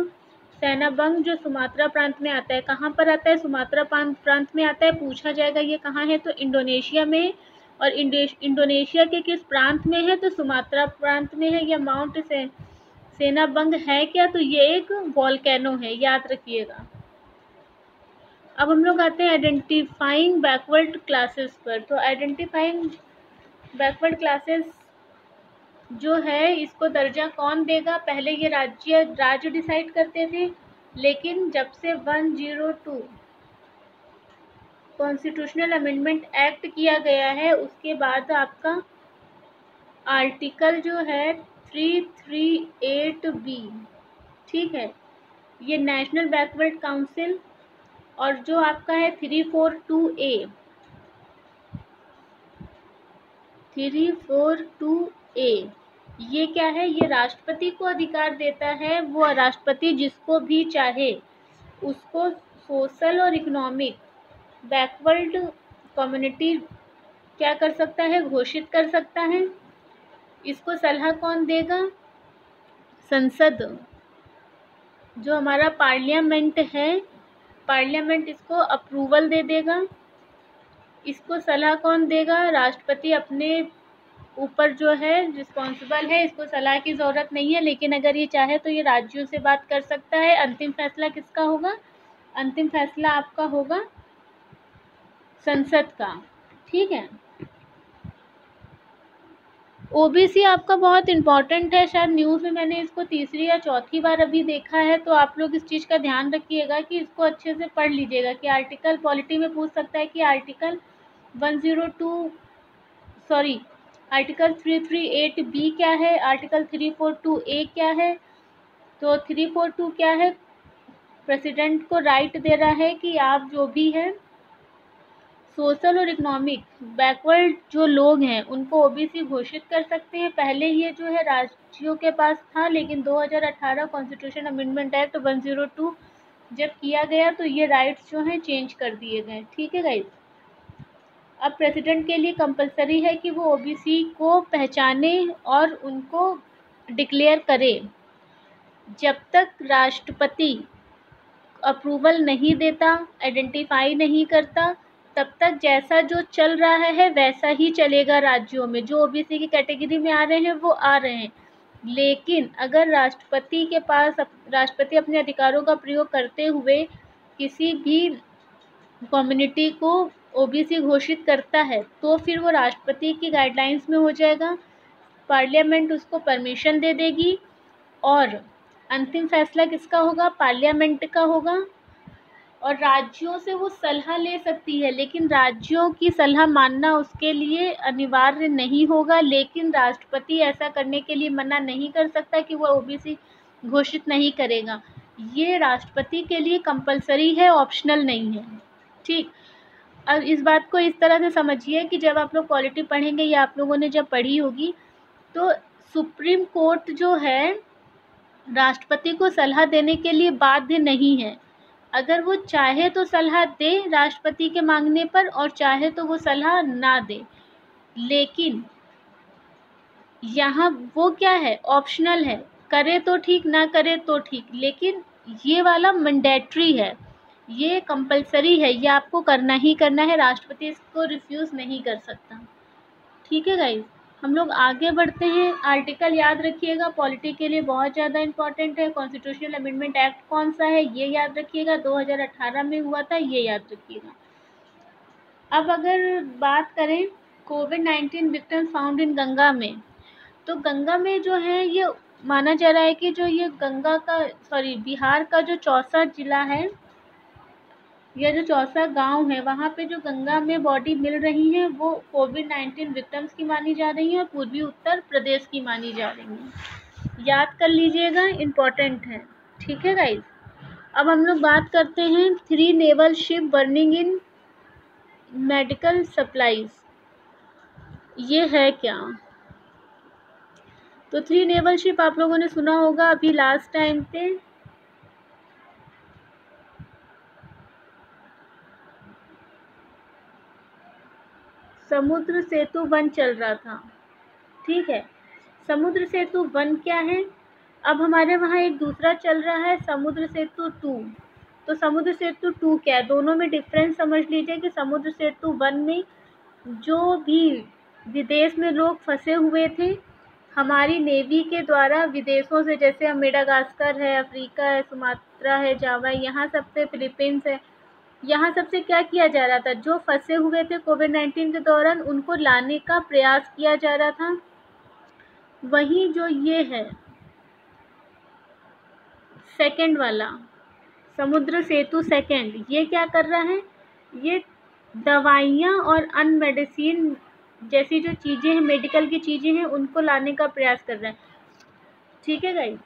सैनाबंग जो सुमात्रा प्रांत में आता है, कहाँ पर आता है? सुमात्रा प्रांत में आता है। पूछा जाएगा ये कहाँ है तो इंडोनेशिया में, और इंडोनेशिया के किस प्रांत में है तो सुमात्रा प्रांत में है। या माउंट सैनाबंग है क्या? तो ये एक वॉल्केनो है, याद रखिएगा। अब हम लोग आते हैं आइडेंटिफाइंग बैकवर्ड क्लासेस पर। तो आइडेंटिफाइंग बैकवर्ड क्लासेस जो है इसको दर्जा कौन देगा? पहले ये राज्य डिसाइड करते थे, लेकिन जब से 102 कॉन्स्टिट्यूशनल अमेंडमेंट एक्ट किया गया है उसके बाद आपका आर्टिकल जो है 338B, ठीक है, ये नेशनल बैकवर्ड काउंसिल और जो आपका है 342A, 342A ये क्या है? ये राष्ट्रपति को अधिकार देता है, वो राष्ट्रपति जिसको भी चाहे उसको सोशल और इकोनॉमिक बैकवर्ड कम्युनिटी क्या कर सकता है? घोषित कर सकता है। इसको सलाह कौन देगा? संसद, जो हमारा पार्लियामेंट है, पार्लियामेंट इसको अप्रूवल दे देगा। इसको सलाह कौन देगा? राष्ट्रपति अपने ऊपर जो है रिस्पॉन्सिबल है, इसको सलाह की ज़रूरत नहीं है, लेकिन अगर ये चाहे तो ये राज्यों से बात कर सकता है। अंतिम फैसला किसका होगा? अंतिम फैसला आपका होगा संसद का। ठीक है। ओबीसी आपका बहुत इम्पॉर्टेंट है, शायद न्यूज़ में मैंने इसको तीसरी या चौथी बार अभी देखा है, तो आप लोग इस चीज़ का ध्यान रखिएगा कि इसको अच्छे से पढ़ लीजिएगा कि आर्टिकल पॉलिटी में पूछ सकता है कि आर्टिकल 338B क्या है, आर्टिकल 342A क्या है। तो 342 क्या है? प्रेसिडेंट को राइट दे रहा है कि आप जो भी है सोशल और इकोनॉमिक बैकवर्ड जो लोग हैं उनको ओबीसी घोषित कर सकते हैं। पहले ये जो है राज्यों के पास था, लेकिन 2018 कॉन्स्टिट्यूशन अमेंडमेंट एक्ट 102 जब किया गया तो ये राइट्स जो हैं चेंज कर दिए गए। ठीक है गाइस। अब प्रेसिडेंट के लिए कंपलसरी है कि वो ओबीसी को पहचाने और उनको डिक्लेयर करे। जब तक राष्ट्रपति अप्रूवल नहीं देता, आइडेंटिफाई नहीं करता, तब तक जैसा जो चल रहा है वैसा ही चलेगा राज्यों में। जो ओबीसी की कैटेगरी में आ रहे हैं वो आ रहे हैं, लेकिन अगर राष्ट्रपति अपने अधिकारों का प्रयोग करते हुए किसी भी कम्युनिटी को ओबीसी घोषित करता है तो फिर वो राष्ट्रपति की गाइडलाइंस में हो जाएगा, पार्लियामेंट उसको परमिशन दे देगी और अंतिम फैसला किसका होगा? पार्लियामेंट का होगा। और राज्यों से वो सलाह ले सकती है, लेकिन राज्यों की सलाह मानना उसके लिए अनिवार्य नहीं होगा, लेकिन राष्ट्रपति ऐसा करने के लिए मना नहीं कर सकता कि वो ओबीसी घोषित नहीं करेगा। ये राष्ट्रपति के लिए कंपलसरी है, ऑप्शनल नहीं है। ठीक। अब इस बात को इस तरह से समझिए कि जब आप लोग पॉलिटी पढ़ेंगे या आप लोगों ने जब पढ़ी होगी तो सुप्रीम कोर्ट जो है राष्ट्रपति को सलाह देने के लिए बाध्य नहीं है। अगर वो चाहे तो सलाह दे राष्ट्रपति के मांगने पर और चाहे तो वो सलाह ना दे, लेकिन यहाँ वो क्या है? ऑप्शनल है। करे तो ठीक, ना करे तो ठीक, लेकिन ये वाला मैंडेटरी है, ये कंपलसरी है, ये आपको करना ही करना है। राष्ट्रपति इसको रिफ्यूज़ नहीं कर सकता। ठीक है गाइस, हम लोग आगे बढ़ते हैं। आर्टिकल याद रखिएगा, पॉलिटी के लिए बहुत ज़्यादा इम्पॉर्टेंट है। कॉन्स्टिट्यूशनल अमेंडमेंट एक्ट कौन सा है ये याद रखिएगा, 2018 में हुआ था, ये याद रखिएगा। अब अगर बात करें कोविड-19 विक्टिम्स फाउंड इन गंगा में, तो गंगा में जो है ये माना जा रहा है कि जो ये बिहार का जो चौसा जिला है या जो चौसा गांव है वहाँ पे जो गंगा में बॉडी मिल रही है वो कोविड-19 विक्टिम्स की मानी जा रही है और पूर्वी उत्तर प्रदेश की मानी जा रही है। याद कर लीजिएगा, इम्पॉर्टेंट है। ठीक है गाइस। अब हम लोग बात करते हैं 3 naval ship burning in medical supplies. ये है क्या? तो 3 नेवल शिप आप लोगों ने सुना होगा अभी लास्ट टाइम पे समुद्र सेतु 1 चल रहा था। ठीक है, समुद्र सेतु 1 क्या है? अब हमारे वहाँ एक दूसरा चल रहा है समुद्र सेतु 2। तो समुद्र सेतु 2 क्या है? दोनों में डिफरेंस समझ लीजिए कि समुद्र सेतु 1 में जो भी विदेश में लोग फंसे हुए थे, हमारी नेवी के द्वारा विदेशों से, जैसे मेडागास्कर है, अफ्रीका है, सुमात्रा है, जावा है, यहाँ सब से, फिलीपींस है, यहाँ सबसे क्या किया जा रहा था? जो फंसे हुए थे कोविड-19 के दौरान उनको लाने का प्रयास किया जा रहा था। वहीं जो ये है सेकंड वाला समुद्र सेतु सेकंड, ये क्या कर रहा है? ये दवाइयाँ और अन्य मेडिसिन जैसी जो चीज़ें हैं, मेडिकल की चीज़ें हैं, उनको लाने का प्रयास कर रहा है। ठीक है गाइस।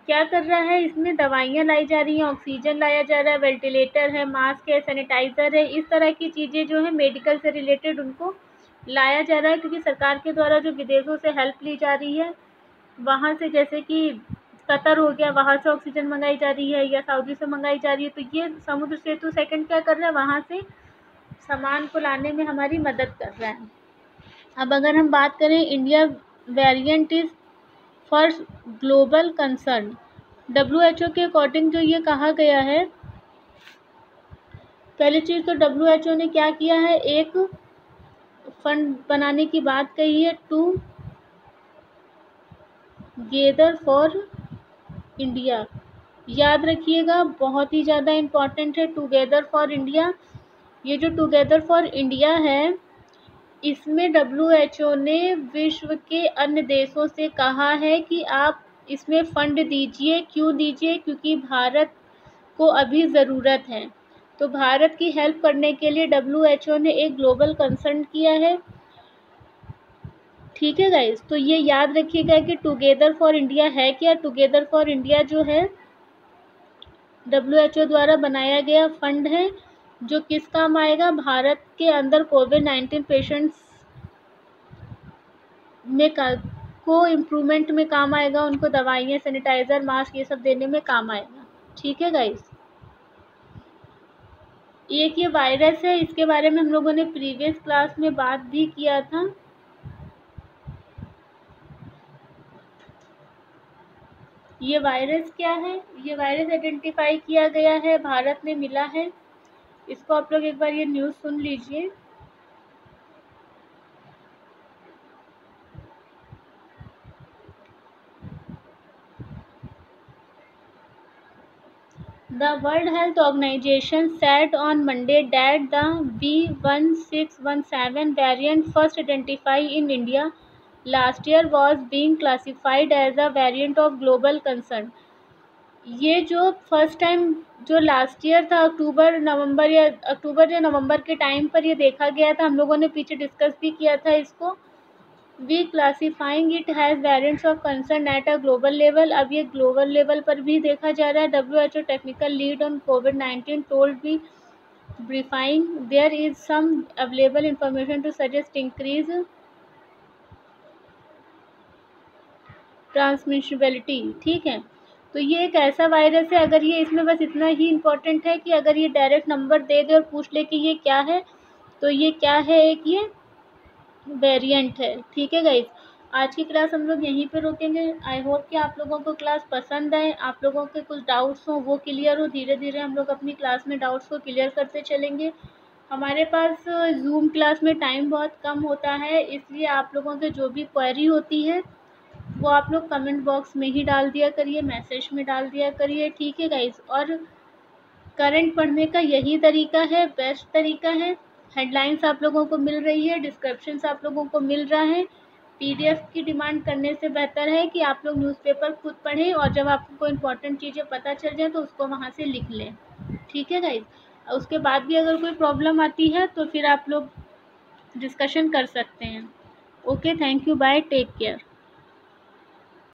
क्या कर रहा है, इसमें दवाइयाँ लाई जा रही हैं, ऑक्सीजन लाया जा रहा है, वेंटिलेटर है, मास्क है, सैनिटाइज़र है, इस तरह की चीज़ें जो है मेडिकल से रिलेटेड उनको लाया जा रहा है, क्योंकि सरकार के द्वारा जो विदेशों से हेल्प ली जा रही है, वहाँ से जैसे कि कतर हो गया, वहाँ से ऑक्सीजन मंगाई जा रही है या सऊदी से मंगाई जा रही है, तो ये समुद्र सेतु सेकंड क्या कर रहा है, वहाँ से सामान को लाने में हमारी मदद कर रहा है। अब अगर हम बात करें, India variant is for global concern, WHO के अकॉर्डिंग जो ये कहा गया है, पहली चीज़ तो WHO ने क्या किया है, एक फंड बनाने की बात कही है, टू गेदर फॉर इंडिया। याद रखिएगा, बहुत ही ज़्यादा इम्पॉर्टेंट है टुगेदर फॉर इंडिया। ये जो टुगेदर फॉर इंडिया है, इसमें WHO ने विश्व के अन्य देशों से कहा है कि आप इसमें फंड दीजिए। क्यों दीजिए? क्योंकि भारत को अभी ज़रूरत है। तो भारत की हेल्प करने के लिए WHO ने एक ग्लोबल कंसर्न किया है। ठीक है गाइस, तो ये याद रखिएगा कि टुगेदर फॉर इंडिया है क्या। टुगेदर फॉर इंडिया जो है WHO द्वारा बनाया गया फंड है, जो किस काम आएगा, भारत के अंदर कोविड-19 पेशेंट्स में को इम्प्रूवमेंट में काम आएगा, उनको दवाइयाँ, सैनिटाइज़र, मास्क ये सब देने में काम आएगा। ठीक है गाइस, एक ये वायरस है, इसके बारे में हम लोगों ने प्रीवियस क्लास में बात भी किया था। ये वायरस क्या है, ये वायरस आइडेंटिफाई किया गया है, भारत में मिला है। इसको आप लोग एक बार ये न्यूज़ सुन लीजिए। The World Health Organization said on Monday that the B1617 variant first identified in India last year was being classified as a variant of global concern. ये जो फर्स्ट टाइम जो लास्ट ईयर था, अक्टूबर या नवंबर के time पर ये देखा गया था, हम लोगों ने पीछे डिस्कस भी किया था इसको। We classifying it has variants of concern at a global level. अब ये ग्लोबल लेवल पर भी देखा जा रहा है। WHO टेक्निकल लीड ऑन कोविड-19 told be briefing there is some available information to suggest increase transmissibility. ठीक है, तो ये एक ऐसा वायरस है, अगर ये इसमें बस इतना ही इम्पोर्टेंट है कि अगर ये डायरेक्ट नंबर दे दे और पूछ ले कि ये क्या है, तो ये क्या है, एक ये वेरिएंट है। ठीक है गाइस, आज की क्लास हम लोग यहीं पे रोकेंगे। आई होप कि आप लोगों को क्लास पसंद आए, आप लोगों के कुछ डाउट्स हो वो क्लियर हो। धीरे धीरे हम लोग अपनी क्लास में डाउट्स को क्लियर करते चलेंगे। हमारे पास जूम क्लास में टाइम बहुत कम होता है, इसलिए आप लोगों के जो भी क्वेरी होती है वो आप लोग कमेंट बॉक्स में ही डाल दिया करिए, मैसेज में डाल दिया करिए। ठीक है गाइस, और करंट पढ़ने का यही तरीका है, बेस्ट तरीका है। हेडलाइंस आप लोगों को मिल रही है, डिस्क्रिप्शंस आप लोगों को मिल रहा है। PDF की डिमांड करने से बेहतर है कि आप लोग न्यूज़पेपर खुद पढ़ें, और जब आपको कोई इंपॉर्टेंट चीज़ें पता चल जाए तो उसको वहाँ से लिख लें। ठीक है गाइस, उसके बाद भी अगर कोई प्रॉब्लम आती है तो फिर आप लोग डिस्कशन कर सकते हैं। Okay, thank you, bye, take care.